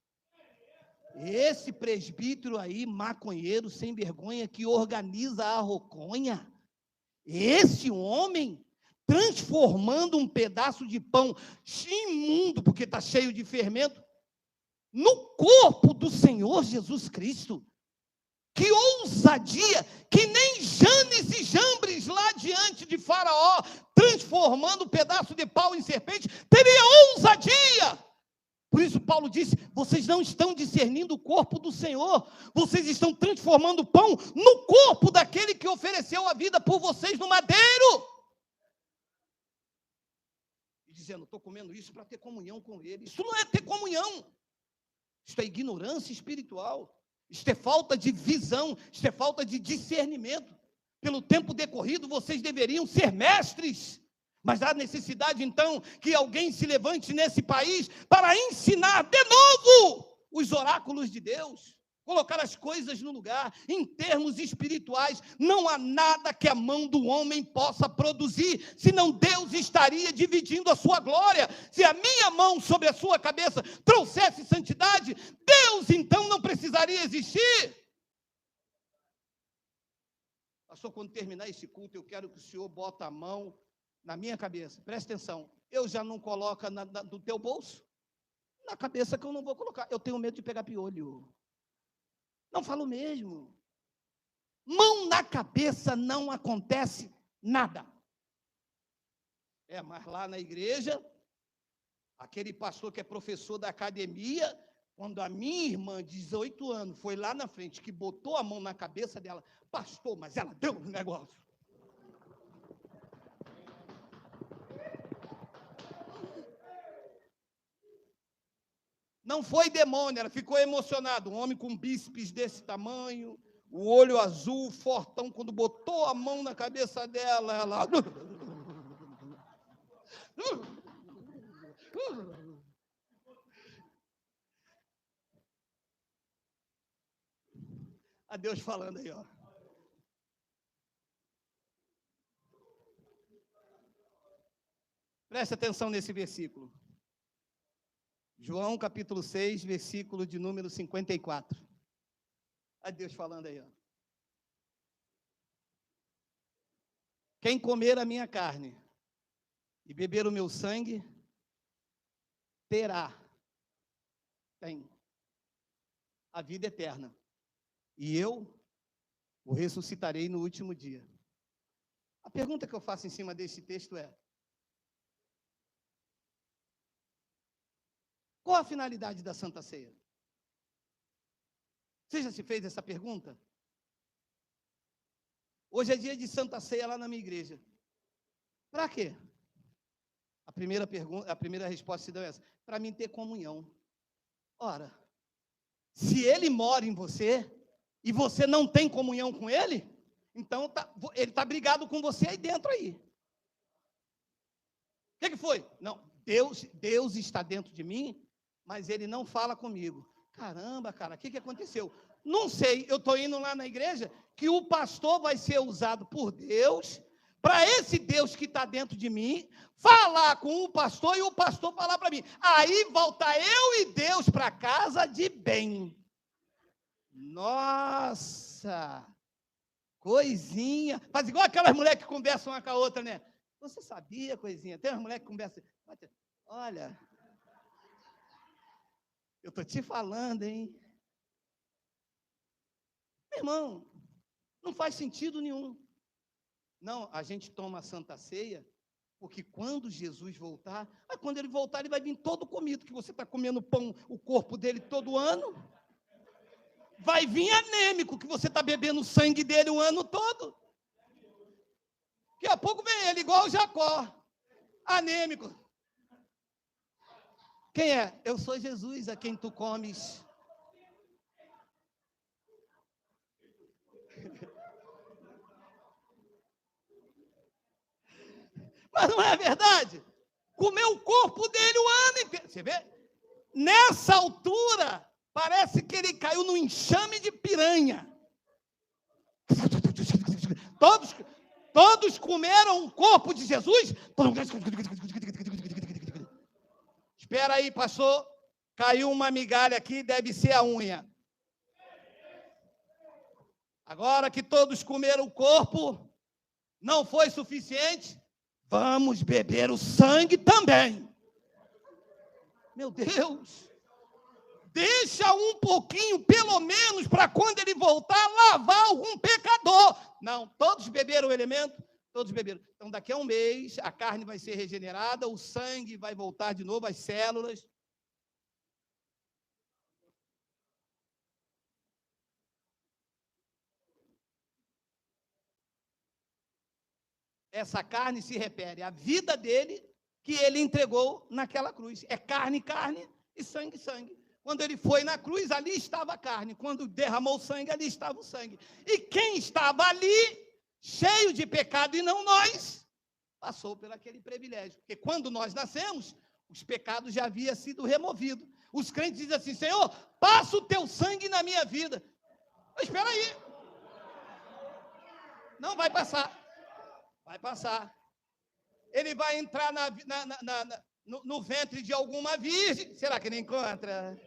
Esse presbítero aí, maconheiro, sem vergonha, que organiza a roconha. Esse homem transformando um pedaço de pão imundo, porque está cheio de fermento, no corpo do Senhor Jesus Cristo. Que ousadia, que nem Janes e Jambres lá diante de Faraó, transformando um pedaço de pau em serpente, teria ousadia. Por isso Paulo disse, vocês não estão discernindo o corpo do Senhor, vocês estão transformando o pão no corpo daquele que ofereceu a vida por vocês no madeiro. E dizendo, estou comendo isso para ter comunhão com ele. Isso não é ter comunhão, isso é ignorância espiritual. Isto é falta de visão, isto é falta de discernimento. Pelo tempo decorrido, vocês deveriam ser mestres. Mas há necessidade, então, que alguém se levante nesse país para ensinar de novo os oráculos de Deus. Colocar as coisas no lugar. Em termos espirituais, não há nada que a mão do homem possa produzir, senão Deus estaria dividindo a sua glória. Se a minha mão sobre a sua cabeça trouxesse santidade, Deus então não precisaria existir. Pastor, quando terminar esse culto, eu quero que o senhor bota a mão na minha cabeça. Presta atenção, eu já não coloco no teu bolso? Na cabeça que eu não vou colocar. Eu tenho medo de pegar piolho. Não falo mesmo. Mão na cabeça não acontece nada. Mas lá na igreja, aquele pastor que é professor da academia, quando a minha irmã, de 18 anos, foi lá na frente, que botou a mão na cabeça dela, pastor, mas ela deu um negócio. Não foi demônio, ela ficou emocionada. Um homem com bíceps desse tamanho, o olho azul, fortão, quando botou a mão na cabeça dela, ela... A Deus falando aí, ó. Preste atenção nesse versículo. João capítulo 6, versículo de número 54. A Deus falando aí, ó. Quem comer a minha carne e beber o meu sangue, tem a vida eterna. E eu o ressuscitarei no último dia. A pergunta que eu faço em cima desse texto é: qual a finalidade da Santa Ceia? Você já se fez essa pergunta? Hoje é dia de Santa Ceia lá na minha igreja. Para quê? A primeira resposta se deu essa: para mim ter comunhão. Ora, se ele mora em você e você não tem comunhão com ele, então ele está brigado com você aí dentro aí. O que foi? Não, Deus está dentro de mim, mas ele não fala comigo. Caramba, cara, o que aconteceu? Não sei, eu estou indo lá na igreja que o pastor vai ser usado por Deus, para esse Deus que está dentro de mim, falar com o pastor e o pastor falar para mim. Aí volta eu e Deus para casa de bem. Nossa, coisinha. Faz igual aquelas mulheres que conversam uma com a outra, né? Você sabia, coisinha? Tem umas mulheres que conversam. Olha, eu estou te falando, hein? Meu irmão, não faz sentido nenhum. Não, a gente toma a Santa Ceia, porque quando Jesus voltar, quando ele voltar, ele vai vir todo comido, que você está comendo pão, o corpo dele todo ano. vai vir anêmico, que você está bebendo o sangue dele o ano todo. Daqui a pouco vem ele, igual o Jacó, anêmico. Quem é? Eu sou Jesus, a quem tu comes. Mas não é verdade? Comeu o corpo dele o ano inteiro. Você vê? Nessa altura, parece que ele caiu num enxame de piranha. Todos comeram o corpo de Jesus. Espera aí, pastor. Caiu uma migalha aqui, deve ser a unha. Agora que todos comeram o corpo, não foi suficiente. Vamos beber o sangue também. Meu Deus. Deixa um pouquinho, pelo menos, para quando ele voltar, lavar algum pecador. Não, todos beberam o elemento? Todos beberam. Então, daqui a um mês, a carne vai ser regenerada, o sangue vai voltar de novo, as células. Essa carne se refere à vida dele que ele entregou naquela cruz. É carne, carne e sangue, sangue. Quando ele foi na cruz, ali estava a carne. Quando derramou sangue, ali estava o sangue. E quem estava ali, cheio de pecado e não nós, passou por aquele privilégio. Porque quando nós nascemos, os pecados já haviam sido removidos. Os crentes dizem assim: Senhor, passa o teu sangue na minha vida. Mas espera aí. Não vai passar. Vai passar. Ele vai entrar no ventre de alguma virgem. Será que ele encontra?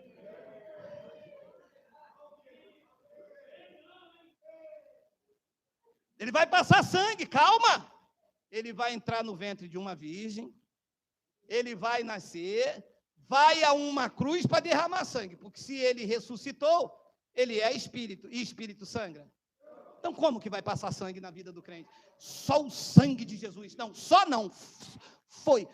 Ele vai passar sangue, calma. Ele vai entrar no ventre de uma virgem. Ele vai nascer. Vai a uma cruz para derramar sangue. Porque se ele ressuscitou, ele é espírito. E espírito sangra. Então, como que vai passar sangue na vida do crente? Só o sangue de Jesus. Não, só não. Foi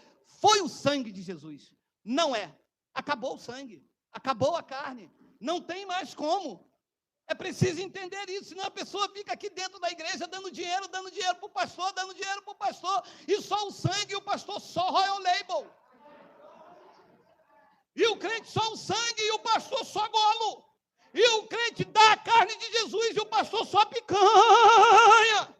o sangue de Jesus. Não é. Acabou o sangue. Acabou a carne. Não tem mais como. É preciso entender isso. Senão a pessoa fica aqui dentro da igreja dando dinheiro para o pastor, dando dinheiro para o pastor. E só o sangue e o pastor só Royal Label. E o crente só o sangue e o pastor só golo. E o crente dá a carne de Jesus e o pastor só picanha.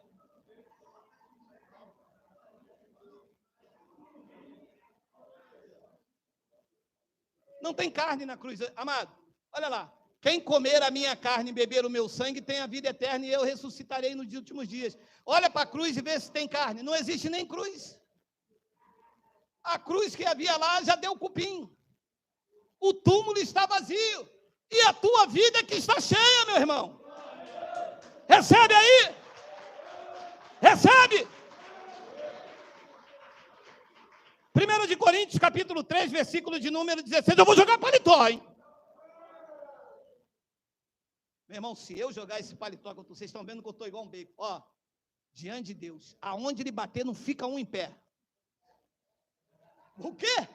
Não tem carne na cruz, amado. Olha lá. Quem comer a minha carne e beber o meu sangue tem a vida eterna e eu ressuscitarei nos últimos dias. Olha para a cruz e vê se tem carne. Não existe nem cruz. A cruz que havia lá já deu cupim. O túmulo está vazio. E a tua vida é que está cheia, meu irmão. Recebe aí. Recebe. 1 de Coríntios, capítulo 3, versículo de número 16. Eu vou jogar paletó, hein? Meu irmão, se eu jogar esse paletó, vocês estão vendo que eu estou igual um bacon. Ó, diante de Deus, aonde ele bater, não fica um em pé. O quê?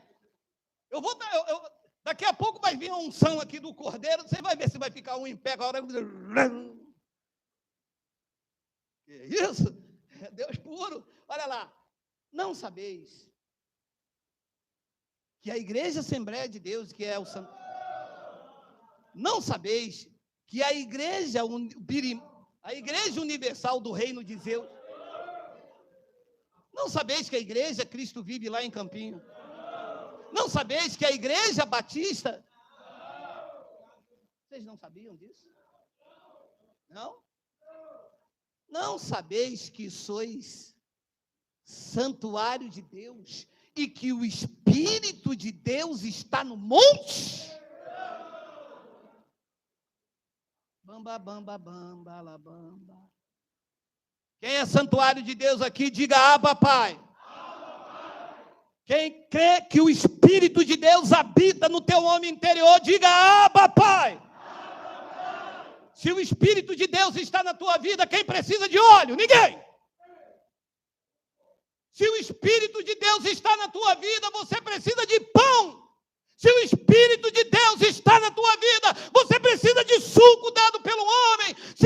Eu vou dar... Daqui a pouco vai vir a unção aqui do cordeiro, você vai ver se vai ficar um em pé agora. Que isso? É Deus puro. Olha lá. Não sabeis que a igreja Assembleia de Deus, que é o Santo... Não sabeis que a igreja universal do reino de Deus... Não sabeis que a igreja Cristo vive lá em Campinho? Não sabeis que a igreja batista... Vocês não sabiam disso? Não? Não sabeis que sois santuário de Deus e que o Espírito de Deus está no monte? Bamba, bamba, bamba, la bamba. Quem é santuário de Deus aqui, diga Abba, Pai. Quem crê que o Espírito de Deus habita no teu homem interior, diga Abba, Pai. Se o Espírito de Deus está na tua vida, quem precisa de óleo? Ninguém. Se o Espírito de Deus está na tua vida, você precisa de pão. Se o Espírito de Deus está na tua vida, você precisa de suco dado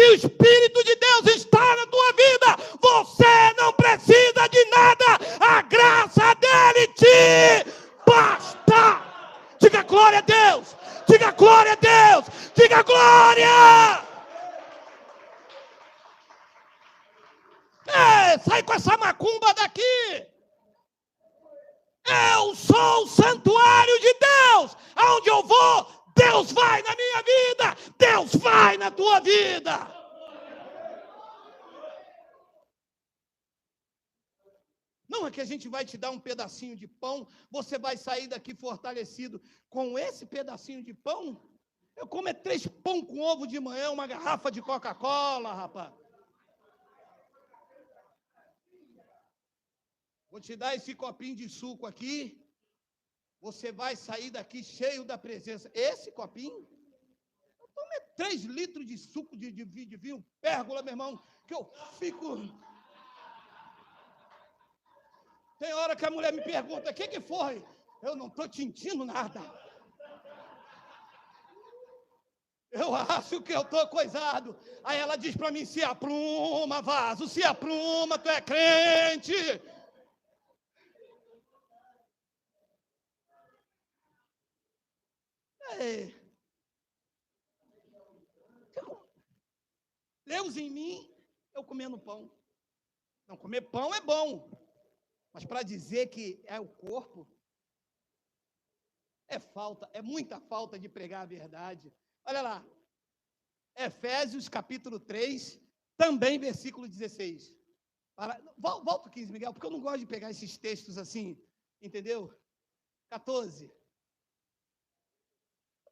Se o Espírito de Deus está na tua vida, você não precisa de nada. A graça dele te basta. Diga glória a Deus. Diga glória a Deus. Diga glória. Sai com essa macumba daqui. Eu sou o santuário de Deus. Aonde eu vou, Deus vai na minha vida. Deus vai na tua vida. Não é que a gente vai te dar um pedacinho de pão, você vai sair daqui fortalecido. Com esse pedacinho de pão, eu como 3 pão com ovo de manhã, uma garrafa de Coca-Cola, rapaz. Vou te dar esse copinho de suco aqui. Você vai sair daqui cheio da presença. Esse copinho, eu tomo 3 litros de suco de vinho pérgola, meu irmão, que eu fico... Tem hora que a mulher me pergunta, o que foi? Eu não estou sentindo nada. Eu acho que eu estou coisado. Aí ela diz para mim, se apruma, vaso, se apruma, tu é crente. Deus em mim, eu comendo pão. Não, comer pão é bom. Mas para dizer que é o corpo, é muita falta de pregar a verdade. Olha lá, Efésios capítulo 3, também versículo 16. Volta o 15, Miguel, porque eu não gosto de pegar esses textos assim, entendeu? 14.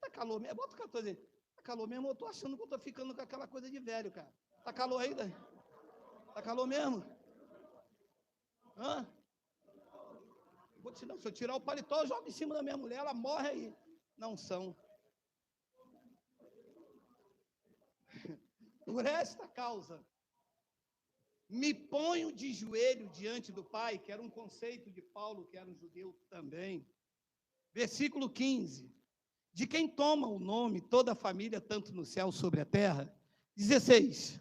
Tá calor mesmo? Bota o 14 aí. Tá calor mesmo? Eu tô achando que eu tô ficando com aquela coisa de velho, cara. Tá calor aí? Tá calor mesmo? Hã? Se eu tirar o paletó, eu jogo em cima da minha mulher, ela morre aí. Não são. Por esta causa, me ponho de joelho diante do Pai, que era um conceito de Paulo, que era um judeu também. Versículo 15. De quem toma o nome toda a família, tanto no céu sobre a terra. 16.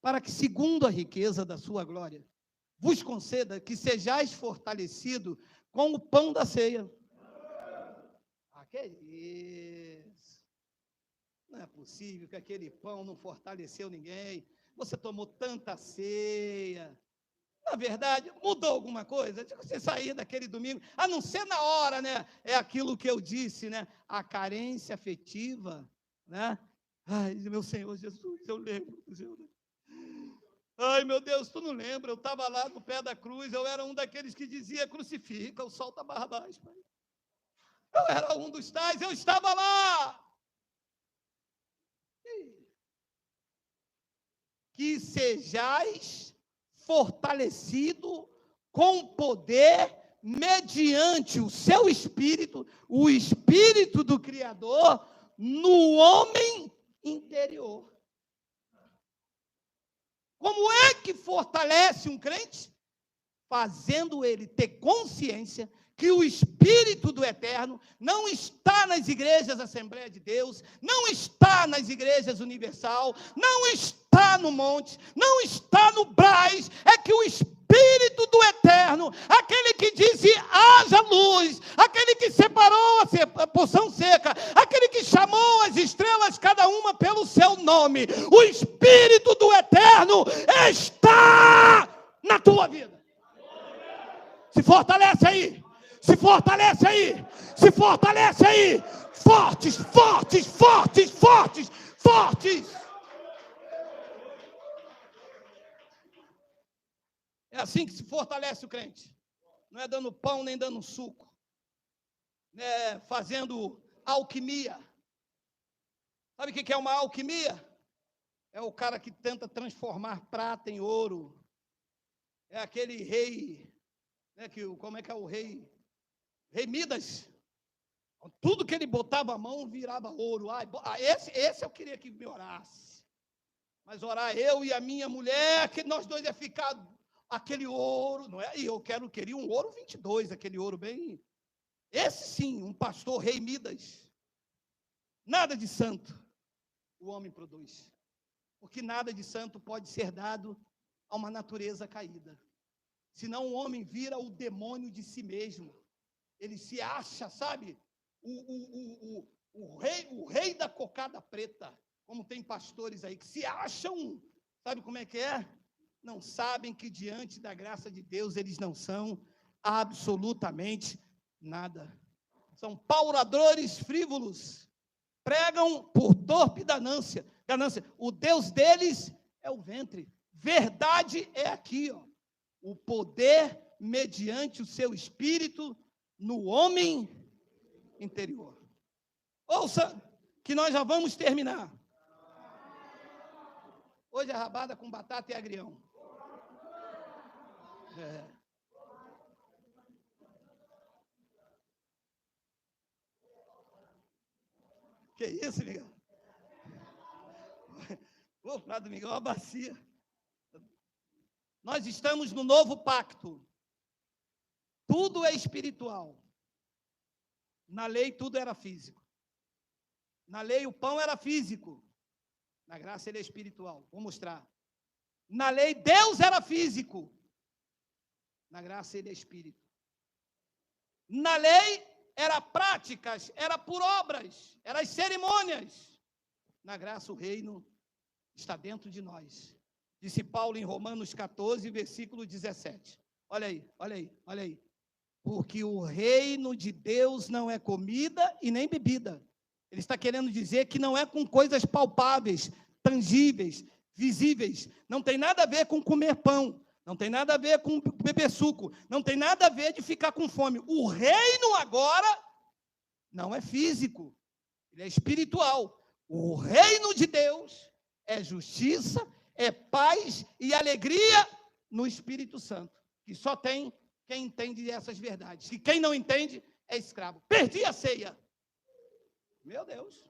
Para que, segundo a riqueza da sua glória, vos conceda que sejais fortalecido com o pão da ceia. Que isso? Não é possível que aquele pão não fortaleceu ninguém. Você tomou tanta ceia. Na verdade, mudou alguma coisa? Você sair daquele domingo, a não ser na hora, né? É aquilo que eu disse, né? A carência afetiva, né? Ai, meu Senhor Jesus, eu lembro do Senhor. Ai, meu Deus, tu não lembra? Eu estava lá no pé da cruz, eu era um daqueles que dizia, crucifica, o sol está Barrabás, pai. Eu era um dos tais, eu estava lá. Que sejais fortalecido com poder mediante o seu espírito, o espírito do Criador, no homem interior. Como é que fortalece um crente? Fazendo ele ter consciência que o Espírito do Eterno não está nas igrejas Assembleia de Deus, não está nas igrejas Universal, não está no monte, não está no Braz, é que o Espírito do Eterno, aquele que disse haja luz, aquele que separou a porção seca, aquele que chamou as estrelas cada uma pelo seu nome, o Espírito do Eterno está na tua vida. Se fortalece aí. Se fortalece aí, se fortalece aí, fortes, fortes, fortes, fortes, fortes. É assim que se fortalece o crente, não é dando pão nem dando suco, não é fazendo alquimia. Sabe o que é uma alquimia? É o cara que tenta transformar prata em ouro, é aquele rei, né, como é que é o rei? Rei Midas, tudo que ele botava a mão virava ouro. Esse eu queria que me orasse. Mas orar eu e a minha mulher, que nós dois ia ficar aquele ouro, não é? E eu queria um ouro 22, aquele ouro bem... Esse sim, um pastor Rei Midas. Nada de santo o homem produz. Porque nada de santo pode ser dado a uma natureza caída. Senão o homem vira o demônio de si mesmo. Ele se acha, sabe, o rei da cocada preta. Como tem pastores aí que se acham, sabe como é que é? Não sabem que diante da graça de Deus eles não são absolutamente nada. São pauradores frívolos. Pregam por torpe ganância. O Deus deles é o ventre. Verdade é aqui, ó. O poder mediante o seu espírito no homem interior. Ouça, que nós já vamos terminar. Hoje é rabada com batata e agrião. Que isso, Miguel? Vou falar do Miguel, uma bacia. Nós estamos no novo pacto. Tudo é espiritual. Na lei, tudo era físico. Na lei, o pão era físico. Na graça, ele é espiritual. Vou mostrar. Na lei, Deus era físico. Na graça, ele é espírito. Na lei, era práticas, era por obras, eram as cerimônias. Na graça, o reino está dentro de nós. Disse Paulo em Romanos 14, versículo 17. Olha aí, olha aí, olha aí. Porque o reino de Deus não é comida e nem bebida. Ele está querendo dizer que não é com coisas palpáveis, tangíveis, visíveis. Não tem nada a ver com comer pão. Não tem nada a ver com beber suco. Não tem nada a ver de ficar com fome. O reino agora não é físico. Ele é espiritual. O reino de Deus é justiça, é paz e alegria no Espírito Santo. Que só tem quem entende essas verdades. E quem não entende é escravo. Perdi a ceia. Meu Deus.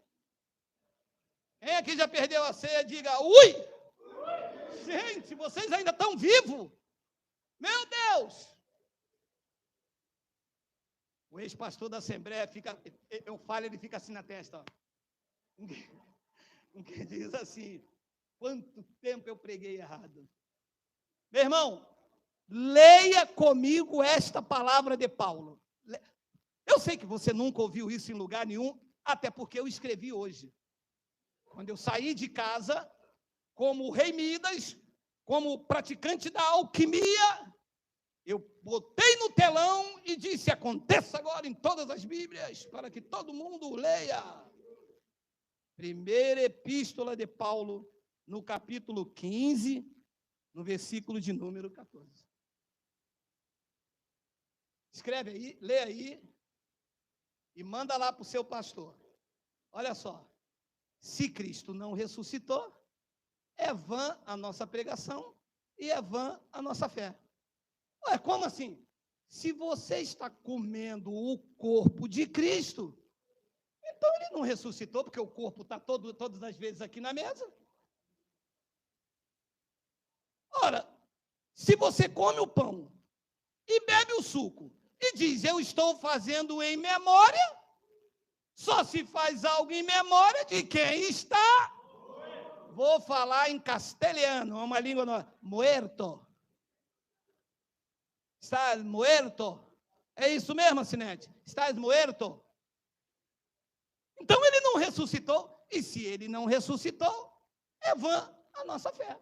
Quem aqui já perdeu a ceia, diga, ui! Gente, vocês ainda estão vivos. Meu Deus! O ex-pastor da Assembleia fica, eu falo, ele fica assim na testa, ó. Que diz assim, quanto tempo eu preguei errado. Meu irmão, leia comigo esta palavra de Paulo. Eu sei que você nunca ouviu isso em lugar nenhum, até porque eu escrevi hoje. Quando eu saí de casa, como o rei Midas, como praticante da alquimia, eu botei no telão e disse, aconteça agora em todas as Bíblias, para que todo mundo leia. Primeira epístola de Paulo, no capítulo 15, no versículo de número 14. Escreve aí, lê aí, e manda lá para o seu pastor. Olha só, se Cristo não ressuscitou, é vã a nossa pregação e é vã a nossa fé. Ué, como assim? Se você está comendo o corpo de Cristo, então ele não ressuscitou, porque o corpo está todas as vezes aqui na mesa. Ora, se você come o pão e bebe o suco e diz, eu estou fazendo em memória, só se faz algo em memória de quem está. Vou falar em castelhano, uma língua nova. Muerto. Estás muerto? É isso mesmo, Sinete? Estás muerto? Então ele não ressuscitou. E se ele não ressuscitou, é vã a nossa fé.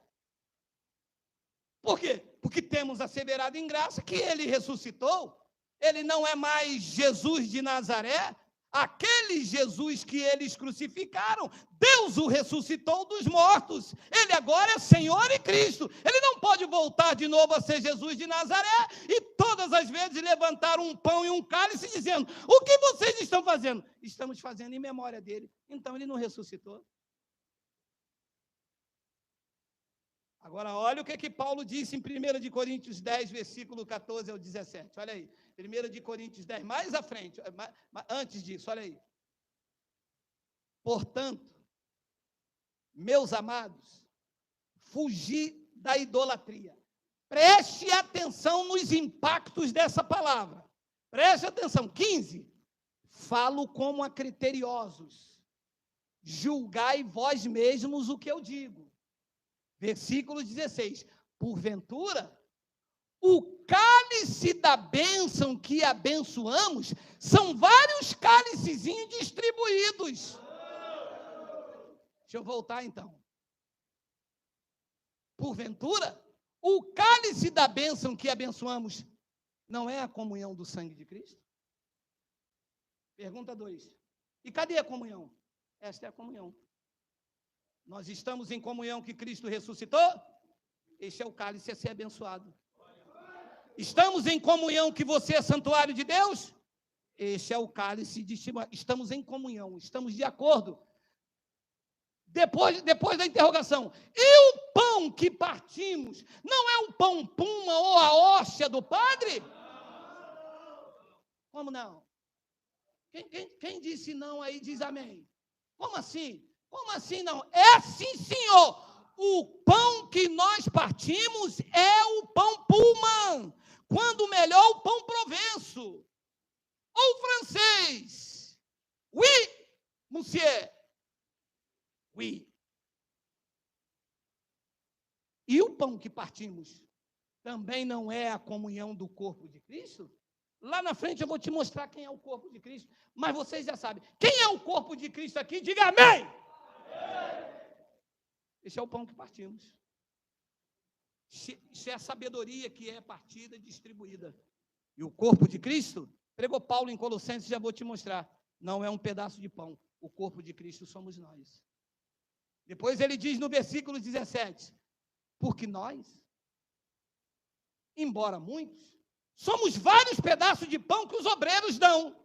Por quê? Porque temos asseverado em graça que ele ressuscitou. Ele não é mais Jesus de Nazaré. Aquele Jesus que eles crucificaram, Deus o ressuscitou dos mortos. Ele agora é Senhor e Cristo. Ele não pode voltar de novo a ser Jesus de Nazaré e todas as vezes levantar um pão e um cálice dizendo, o que vocês estão fazendo? Estamos fazendo em memória dele. Então ele não ressuscitou. Agora, olha o que Paulo disse em 1 de Coríntios 10, versículo 14 ao 17. Olha aí. 1 de Coríntios 10, mais à frente, antes disso, olha aí. Portanto, meus amados, fugi da idolatria. Preste atenção nos impactos dessa palavra. Preste atenção. 15. Falo como a criteriosos. Julgai vós mesmos o que eu digo. Versículo 16. Porventura, o cálice da bênção que abençoamos são vários cálicezinhos distribuídos. Deixa eu voltar então. Porventura, o cálice da bênção que abençoamos não é a comunhão do sangue de Cristo? Pergunta 2. E cadê a comunhão? Esta é a comunhão. Nós estamos em comunhão que Cristo ressuscitou? Este é o cálice a ser abençoado. Estamos em comunhão que você é santuário de Deus? Este é o cálice de estima. Estamos em comunhão, estamos de acordo. Depois da interrogação, e o pão que partimos, não é o pão puma ou a hóstia do Padre? Como não? Quem disse não aí diz amém. Como assim? Como assim não? É sim, senhor. O pão que nós partimos é o pão Pullman. Quando melhor, o pão Provenço. Ou francês. Oui, monsieur. Oui. E o pão que partimos também não é a comunhão do corpo de Cristo? Lá na frente eu vou te mostrar quem é o corpo de Cristo, mas vocês já sabem. Quem é o corpo de Cristo aqui? Diga amém! Esse é o pão que partimos. Isso é a sabedoria que é partida e distribuída. E o corpo de Cristo, pregou Paulo em Colossenses, já vou te mostrar, não é um pedaço de pão. O corpo de Cristo somos nós. Depois ele diz no versículo 17, porque nós, embora muitos, somos vários pedaços de pão que os obreiros dão.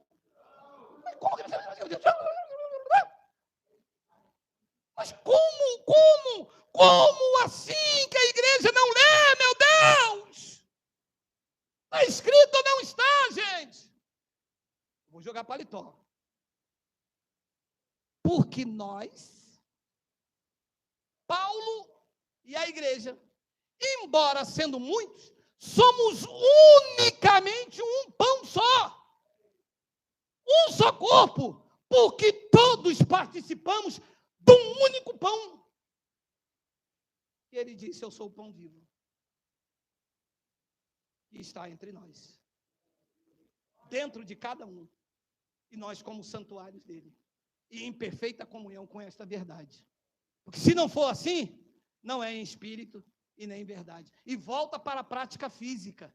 Mas como que... Mas como assim que a igreja não lê, meu Deus? Está escrito ou não está, gente? Vou jogar paletó. Porque nós, Paulo e a igreja, embora sendo muitos, somos unicamente um pão só. Um só corpo, porque todos participamos de um único pão. E ele disse, eu sou o pão vivo. E está entre nós. Dentro de cada um. E nós como santuários dele. E em perfeita comunhão com esta verdade. Porque se não for assim, não é em espírito e nem em verdade. E volta para a prática física,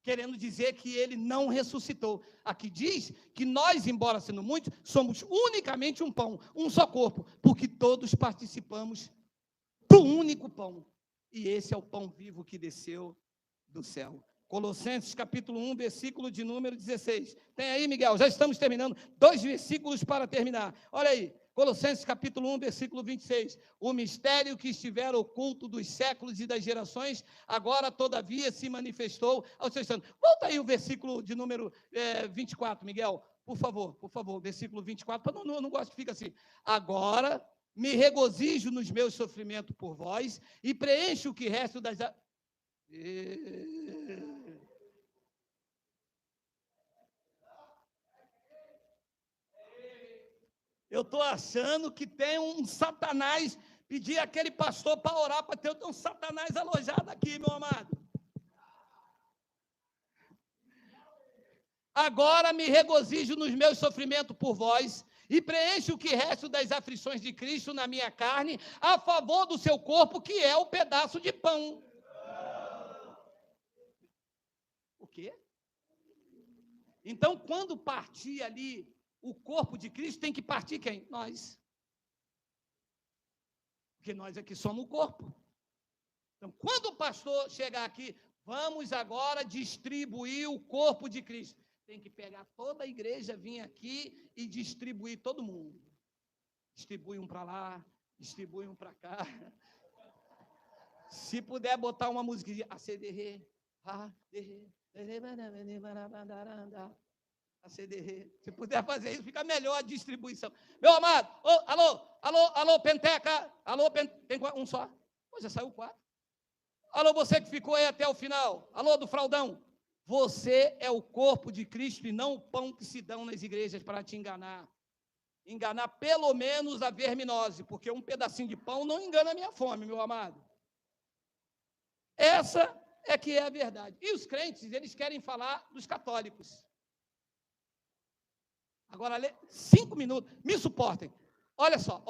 querendo dizer que ele não ressuscitou. Aqui diz que nós, embora sendo muitos, somos unicamente um pão, um só corpo, porque todos participamos do único pão. E esse é o pão vivo que desceu do céu. Colossenses capítulo 1, versículo de número 16. Tem aí, Miguel? Já estamos terminando. 2 versículos para terminar. Olha aí. Colossenses capítulo 1, versículo 26. O mistério que estivera oculto dos séculos e das gerações, agora, todavia, se manifestou aos seus santos. Volta aí o versículo de número 24, Miguel. Por favor, versículo 24. Eu não gosto que fica assim. Agora, me regozijo nos meus sofrimentos por vós e preencho o que resta das... Eu estou achando que tem um Satanás, pedir aquele pastor para orar para ter um Satanás alojado aqui, meu amado. Agora me regozijo nos meus sofrimentos por vós e preencho o que resta das aflições de Cristo na minha carne, a favor do seu corpo, que é o pedaço de pão. O quê? Então, quando partir ali o corpo de Cristo, tem que partir quem? Nós. Porque nós aqui somos o corpo. Então, quando o pastor chegar aqui, vamos agora distribuir o corpo de Cristo. Tem que pegar toda a igreja, vir aqui e distribuir todo mundo. Distribui um para lá, distribui um para cá. Se puder botar uma musiquinha, ACDR, se puder fazer isso, fica melhor a distribuição. Meu amado, alô, Penteca, tem um só? Pô, já saiu 4. Alô, você que ficou aí até o final, alô do fraldão, você é o corpo de Cristo e não o pão que se dão nas igrejas para te enganar. Enganar pelo menos a verminose, porque um pedacinho de pão não engana a minha fome, meu amado. Essa é que é a verdade. E os crentes, eles querem falar dos católicos. Agora, 5 minutos, me suportem. Olha só.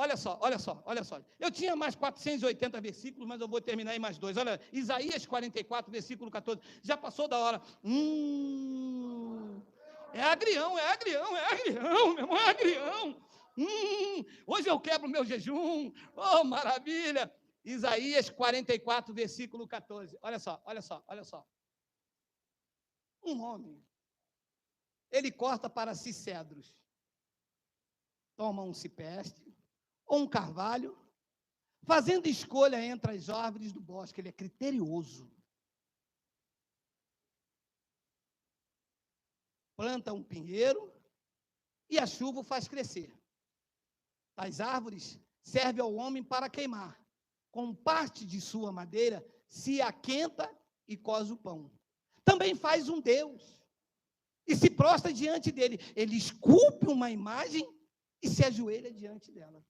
Eu tinha mais 480 versículos, mas eu vou terminar em mais 2. Olha, Isaías 44, versículo 14. Já passou da hora. É agrião, meu irmão, é agrião. Hoje eu quebro o meu jejum. Oh, maravilha. Isaías 44, versículo 14. Olha só. Um homem, ele corta para si cedros. Toma um cipreste ou um carvalho, fazendo escolha entre as árvores do bosque. Ele é criterioso. Planta um pinheiro e a chuva o faz crescer. As árvores servem ao homem para queimar. Com parte de sua madeira se aquenta e coze o pão. Também faz um Deus e se prostra diante dele. Ele esculpe uma imagem e se ajoelha diante dela.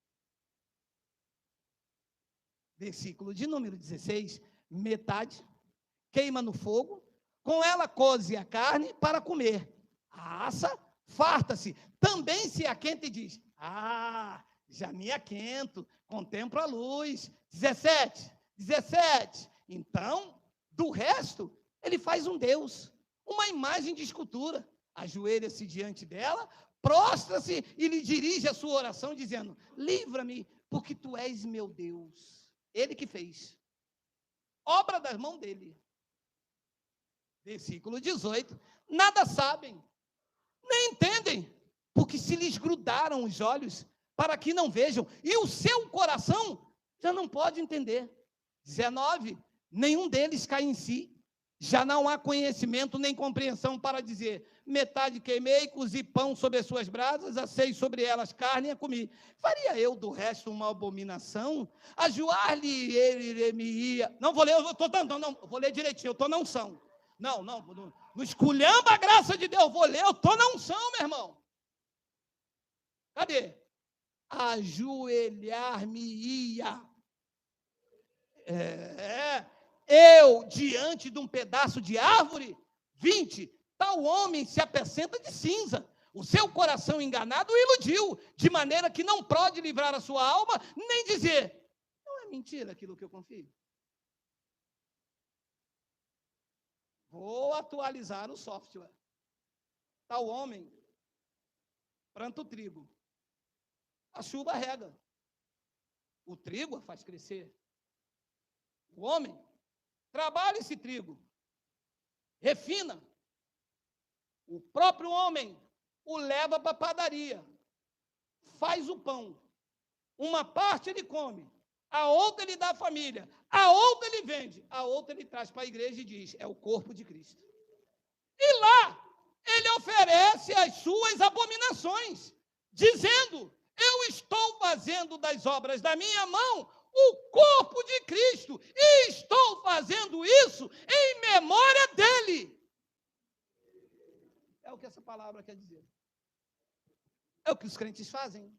Versículo de número 16, metade queima no fogo, com ela coze a carne para comer. A assa farta-se, também se aquenta e diz: já me aquento, contemplo a luz. 17, então, do resto, ele faz um Deus, uma imagem de escultura, ajoelha-se diante dela, prostra-se e lhe dirige a sua oração, dizendo: livra-me, porque tu és meu Deus. Ele que fez, obra das mãos dele. Versículo 18, nada sabem, nem entendem, porque se lhes grudaram os olhos, para que não vejam, e o seu coração já não pode entender. 19, nenhum deles cai em si, já não há conhecimento nem compreensão para dizer: metade queimei, cozi pão sobre as suas brasas, assei sobre elas carne e a comi. Faria eu do resto uma abominação? Ajoar-lhe ele me ia. Não vou ler, eu estou dando, não, vou ler direitinho, eu estou na unção. Não esculhamba a graça de Deus, vou ler, eu estou na unção, meu irmão. Cadê? Ajoelhar-me-ia. Eu, diante de um pedaço de árvore. 20, tal homem se apacenta de cinza. O seu coração enganado o iludiu, de maneira que não pode livrar a sua alma, nem dizer: não é mentira aquilo que eu confio. Vou atualizar o software. Tal homem planta o trigo. A chuva rega. O trigo a faz crescer. O homem trabalha esse trigo, refina. O próprio homem o leva para a padaria, faz o pão. Uma parte ele come, a outra ele dá à família, a outra ele vende, a outra ele traz para a igreja e diz: é o corpo de Cristo. E lá ele oferece as suas abominações, dizendo: eu estou fazendo das obras da minha mão o corpo de Cristo, e estou fazendo isso em memória dele. É o que essa palavra quer dizer. É o que os crentes fazem.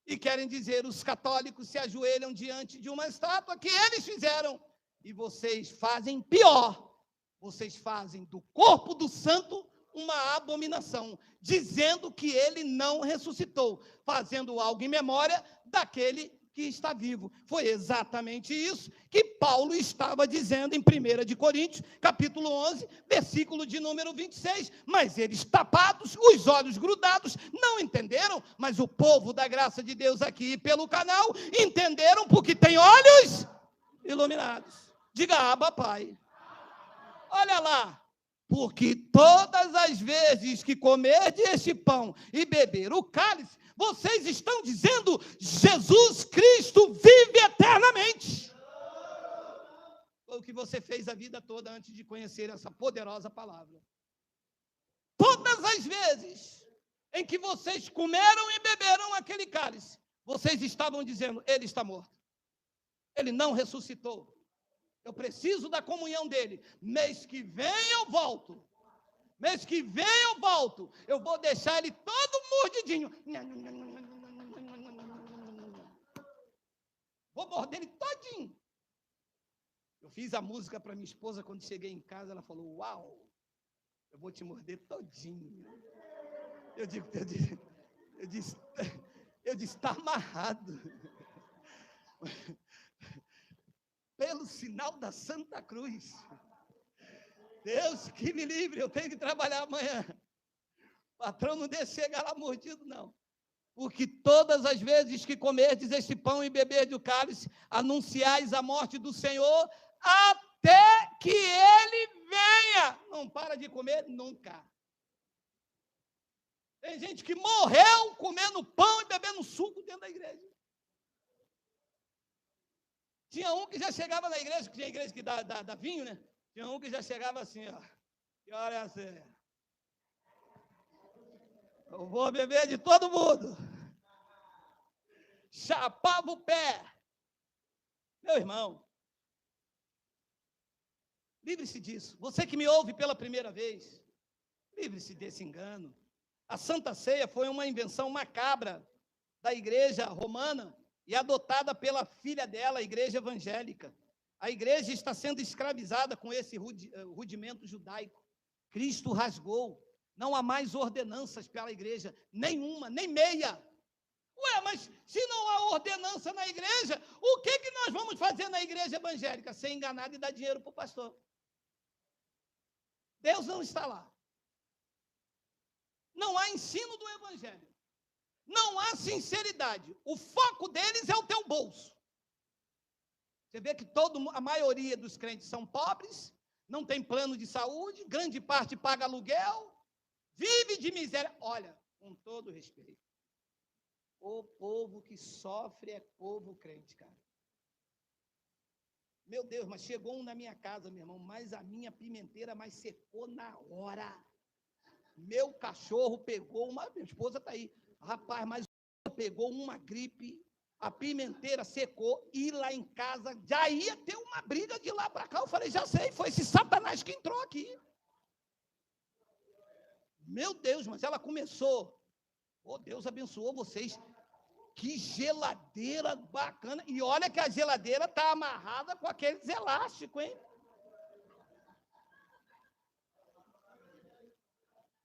E querem dizer: os católicos se ajoelham diante de uma estátua que eles fizeram. E vocês fazem pior. Vocês fazem do corpo do santo uma abominação, dizendo que ele não ressuscitou, fazendo algo em memória daquele que está vivo. Foi exatamente isso que Paulo estava dizendo em 1 de Coríntios, capítulo 11, versículo de número 26. Mas eles tapados, os olhos grudados, não entenderam, mas o povo da graça de Deus aqui pelo canal entenderam, porque tem olhos iluminados. Diga: Abba, Pai. Olha lá. Porque todas as vezes que comer este pão e beber o cálice, vocês estão dizendo: Jesus Cristo vive eternamente. Foi o que você fez a vida toda antes de conhecer essa poderosa palavra. Todas as vezes em que vocês comeram e beberam aquele cálice, vocês estavam dizendo: ele está morto, ele não ressuscitou. Eu preciso da comunhão dele. Mês que vem eu volto. Mês que vem eu volto. Eu vou deixar ele todo mordidinho. Vou morder ele todinho. Eu fiz a música para minha esposa, quando cheguei em casa, ela falou, uau, eu vou te morder todinho. Eu disse, está amarrado. Pelo sinal da Santa Cruz. Deus que me livre, eu tenho que trabalhar amanhã. O patrão não deixa chegar lá mordido, não. Porque todas as vezes que comerdes este pão e beberdes o cálice, anunciais a morte do Senhor, até que Ele venha. Não para de comer nunca. Tem gente que morreu comendo pão e bebendo suco dentro da igreja. Tinha um que já chegava na igreja, que tinha igreja que dá vinho, né? Tinha um que já chegava assim, ó. Que hora é essa? Eu vou beber de todo mundo. Chapava o pé. Meu irmão, livre-se disso. Você que me ouve pela primeira vez, livre-se desse engano. A Santa Ceia foi uma invenção macabra da igreja romana e adotada pela filha dela, a igreja evangélica. A igreja está sendo escravizada com esse rudimento judaico. Cristo rasgou. Não há mais ordenanças pela igreja, nenhuma, nem meia. Ué, mas se não há ordenança na igreja, o que nós vamos fazer na igreja evangélica? Ser enganado e dar dinheiro para o pastor. Deus não está lá. Não há ensino do evangelho. Não há sinceridade. O foco deles é o teu bolso. Você vê que a maioria dos crentes são pobres, não tem plano de saúde, grande parte paga aluguel, vive de miséria. Olha, com todo respeito, o povo que sofre é povo crente, cara. Meu Deus, mas chegou um na minha casa, meu irmão, mas a minha pimenteira mais secou na hora. Meu cachorro pegou minha esposa está aí, rapaz, mas pegou uma gripe, a pimenteira secou, e lá em casa já ia ter uma briga de lá para cá. Eu falei, já sei, foi esse Satanás que entrou aqui. Meu Deus, mas ela começou. Oh, Deus abençoou vocês. Que geladeira bacana. E olha que a geladeira está amarrada com aqueles elásticos, hein?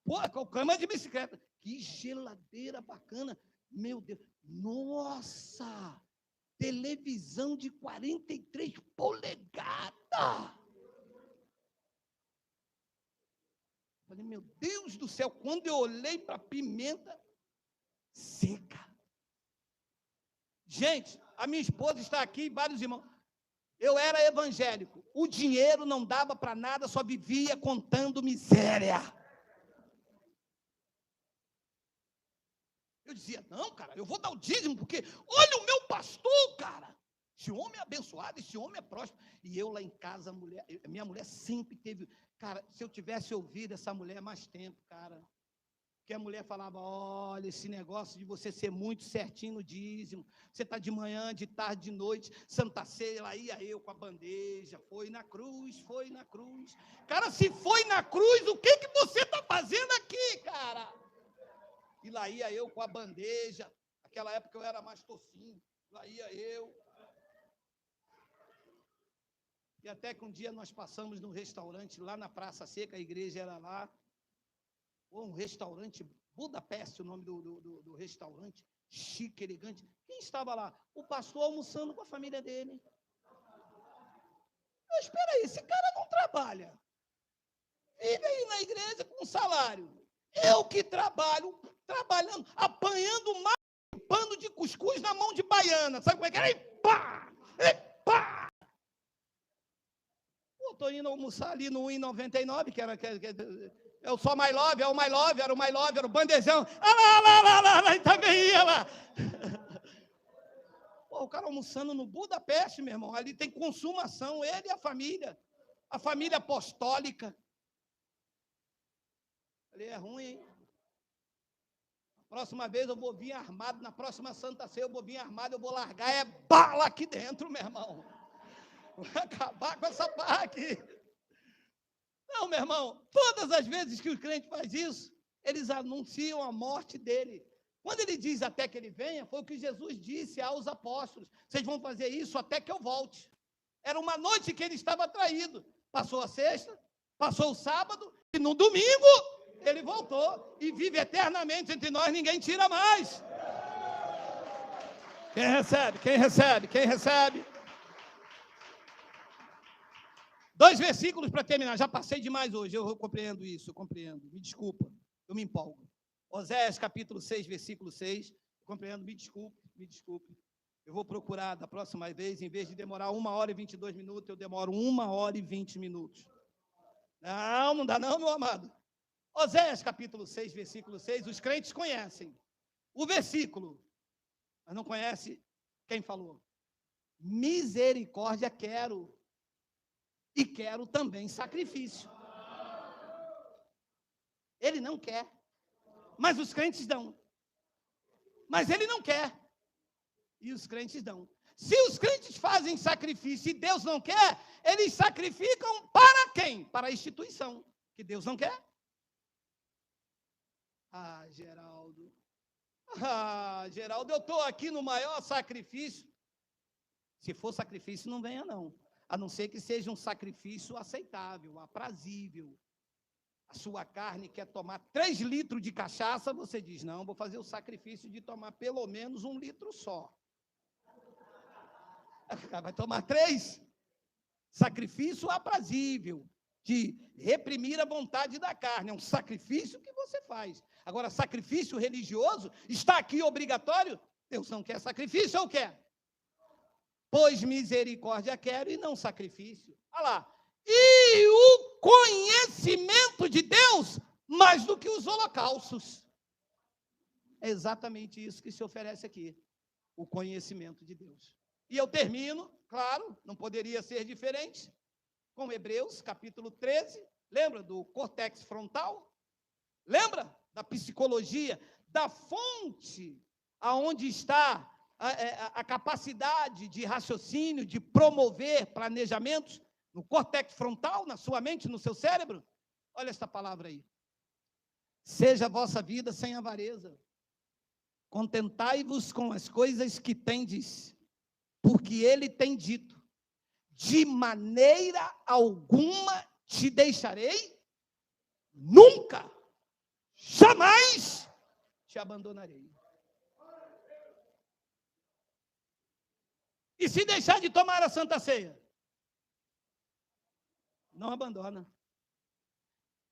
Pô, com cama de bicicleta. Que geladeira bacana. Meu Deus. Nossa! Televisão de 43 polegadas. Falei, meu Deus do céu, quando eu olhei para a pimenta seca. Gente, a minha esposa está aqui, vários irmãos. Eu era evangélico. O dinheiro não dava para nada, só vivia contando miséria. Eu dizia, não, cara, eu vou dar o dízimo, porque olha o meu pastor, cara. Esse homem é abençoado, esse homem é próspero. E eu lá em casa, minha mulher sempre teve... Cara, se eu tivesse ouvido essa mulher mais tempo, cara, que a mulher falava, olha, esse negócio de você ser muito certinho no dízimo, você está de manhã, de tarde, de noite, Santa Ceia, lá ia eu com a bandeja, foi na cruz. Cara, se foi na cruz, o que você está fazendo aqui, cara? E lá ia eu com a bandeja, naquela época eu era mais tocinho, lá ia eu. E até que um dia nós passamos num restaurante lá na Praça Seca, a igreja era lá, um restaurante, Budapeste, o nome do restaurante, chique, elegante. Quem estava lá? O pastor almoçando com a família dele. Mas espera aí, esse cara não trabalha. Vive aí na igreja com salário. Eu que trabalhando, apanhando mais pano de cuscuz na mão de baiana. Sabe como é que era? E pá! Estou indo almoçar ali no 1,99, que era... É o só My Love, era o My Love, era o bandejão. Lá, e também ia lá. Pô, o cara almoçando no Budapeste, meu irmão, ali tem consumação, ele e a família apostólica. Ali é ruim, hein? Próxima vez eu vou vir armado, na próxima Santa Ceia eu vou vir armado, eu vou largar bala aqui dentro, meu irmão. Vou acabar com essa barra aqui. Não, meu irmão, todas as vezes que o crente faz isso, eles anunciam a morte dele. Quando ele diz até que ele venha, foi o que Jesus disse aos apóstolos. Vocês vão fazer isso até que eu volte. Era uma noite que ele estava traído. Passou a sexta, passou o sábado, e no domingo ele voltou e vive eternamente entre nós, ninguém tira mais. Quem recebe? Quem recebe? Quem recebe? 2 versículos para terminar. Já passei demais hoje, eu compreendo isso, eu compreendo. Me desculpa, eu me empolgo. Oséias, capítulo 6, versículo 6. Compreendo, me desculpe. Eu vou procurar da próxima vez, em vez de demorar 1 hora e 22 minutos, eu demoro 1 hora e 20 minutos. Não dá não, meu amado. Oséias, capítulo 6, versículo 6. Os crentes conhecem o versículo, mas não conhece quem falou. Misericórdia quero. E quero também sacrifício. Ele não quer, mas os crentes dão. Mas ele não quer, e os crentes dão. Se os crentes fazem sacrifício e Deus não quer, eles sacrificam para quem? Para a instituição, que Deus não quer. Geraldo, eu estou aqui no maior sacrifício. Se for sacrifício, não venha não. A não ser que seja um sacrifício aceitável, aprazível. A sua carne quer tomar 3 litros de cachaça, você diz, não, vou fazer o sacrifício de tomar pelo menos 1 litro só. Vai tomar 3. Sacrifício aprazível, de reprimir a vontade da carne. É um sacrifício que você faz. Agora, sacrifício religioso, está aqui obrigatório? Deus não quer sacrifício ou quer? Pois misericórdia quero e não sacrifício. Olha lá. E o conhecimento de Deus mais do que os holocaustos. É exatamente isso que se oferece aqui. O conhecimento de Deus. E eu termino, claro, não poderia ser diferente, com Hebreus, capítulo 13. Lembra do córtex frontal? Lembra da psicologia, da fonte aonde está a capacidade de raciocínio, de promover planejamentos, no córtex frontal, na sua mente, no seu cérebro? Olha esta palavra aí. Seja a vossa vida sem avareza. Contentai-vos com as coisas que tendes, porque ele tem dito, de maneira alguma te deixarei, nunca, jamais te abandonarei. E se deixar de tomar a Santa Ceia? Não abandona.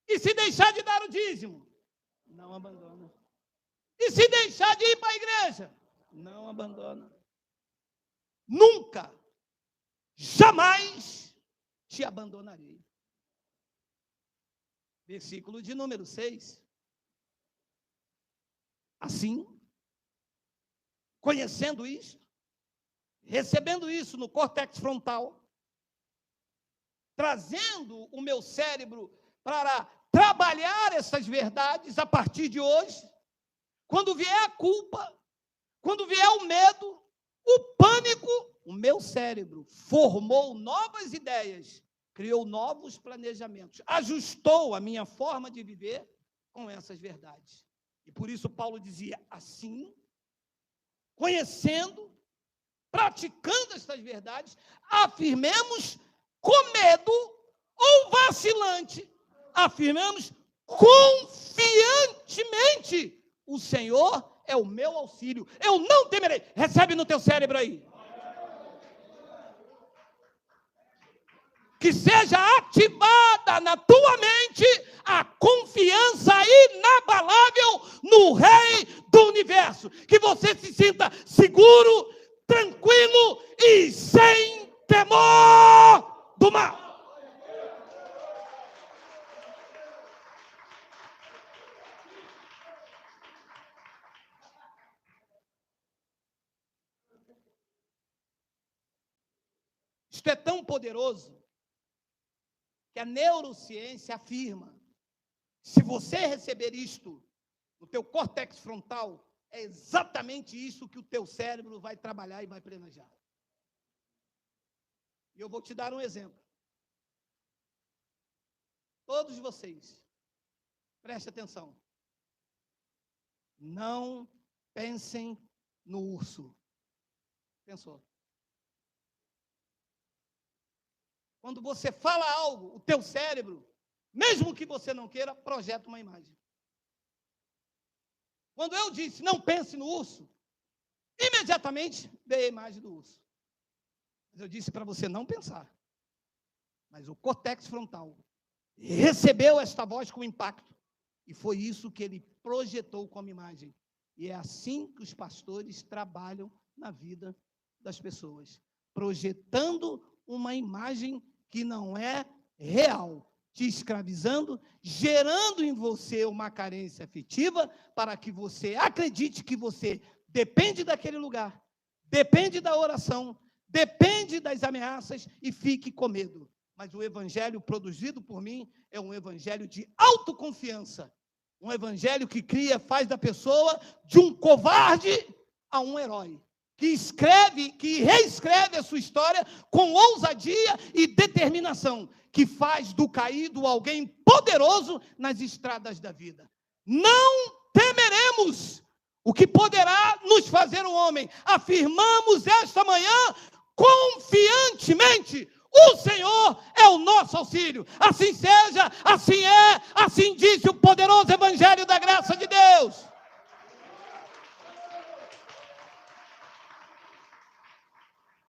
E se deixar de dar o dízimo? Não abandona. E se deixar de ir para a igreja? Não abandona. Nunca, jamais te abandonarei. Versículo de número 6. Assim, conhecendo isso, recebendo isso no córtex frontal, trazendo o meu cérebro para trabalhar essas verdades a partir de hoje, quando vier a culpa, quando vier o medo, o pânico, o meu cérebro formou novas ideias, criou novos planejamentos, ajustou a minha forma de viver com essas verdades. E por isso Paulo dizia, assim, conhecendo, praticando estas verdades, afirmemos com medo ou vacilante, afirmamos confiantemente, o Senhor é o meu auxílio, eu não temerei. Recebe no teu cérebro aí. Que seja ativada na tua mente a confiança inabalável no Rei do Universo. Que você se sinta seguro, tranquilo e sem temor do mal. Isto é tão poderoso que a neurociência afirma, se você receber isto no teu córtex frontal, é exatamente isso que o teu cérebro vai trabalhar e vai planejar. E eu vou te dar um exemplo. Todos vocês, preste atenção. Não pensem no urso. Pensou? Quando você fala algo, o teu cérebro, mesmo que você não queira, projeta uma imagem. Quando eu disse, não pense no urso, imediatamente veio a imagem do urso. Mas eu disse para você não pensar. Mas o córtex frontal recebeu esta voz com impacto. E foi isso que ele projetou como imagem. E é assim que os pastores trabalham na vida das pessoas. Projetando uma imagem que não é real. Te escravizando, gerando em você uma carência afetiva, para que você acredite que você depende daquele lugar, depende da oração, depende das ameaças e fique com medo. Mas o evangelho produzido por mim é um evangelho de autoconfiança, um evangelho que faz da pessoa de um covarde a um herói, que reescreve a sua história com ousadia e determinação, que faz do caído alguém poderoso nas estradas da vida. Não temeremos o que poderá nos fazer um homem. Afirmamos esta manhã confiantemente: o Senhor é o nosso auxílio. Assim seja, assim é, assim diz o poderoso evangelho da graça de Deus.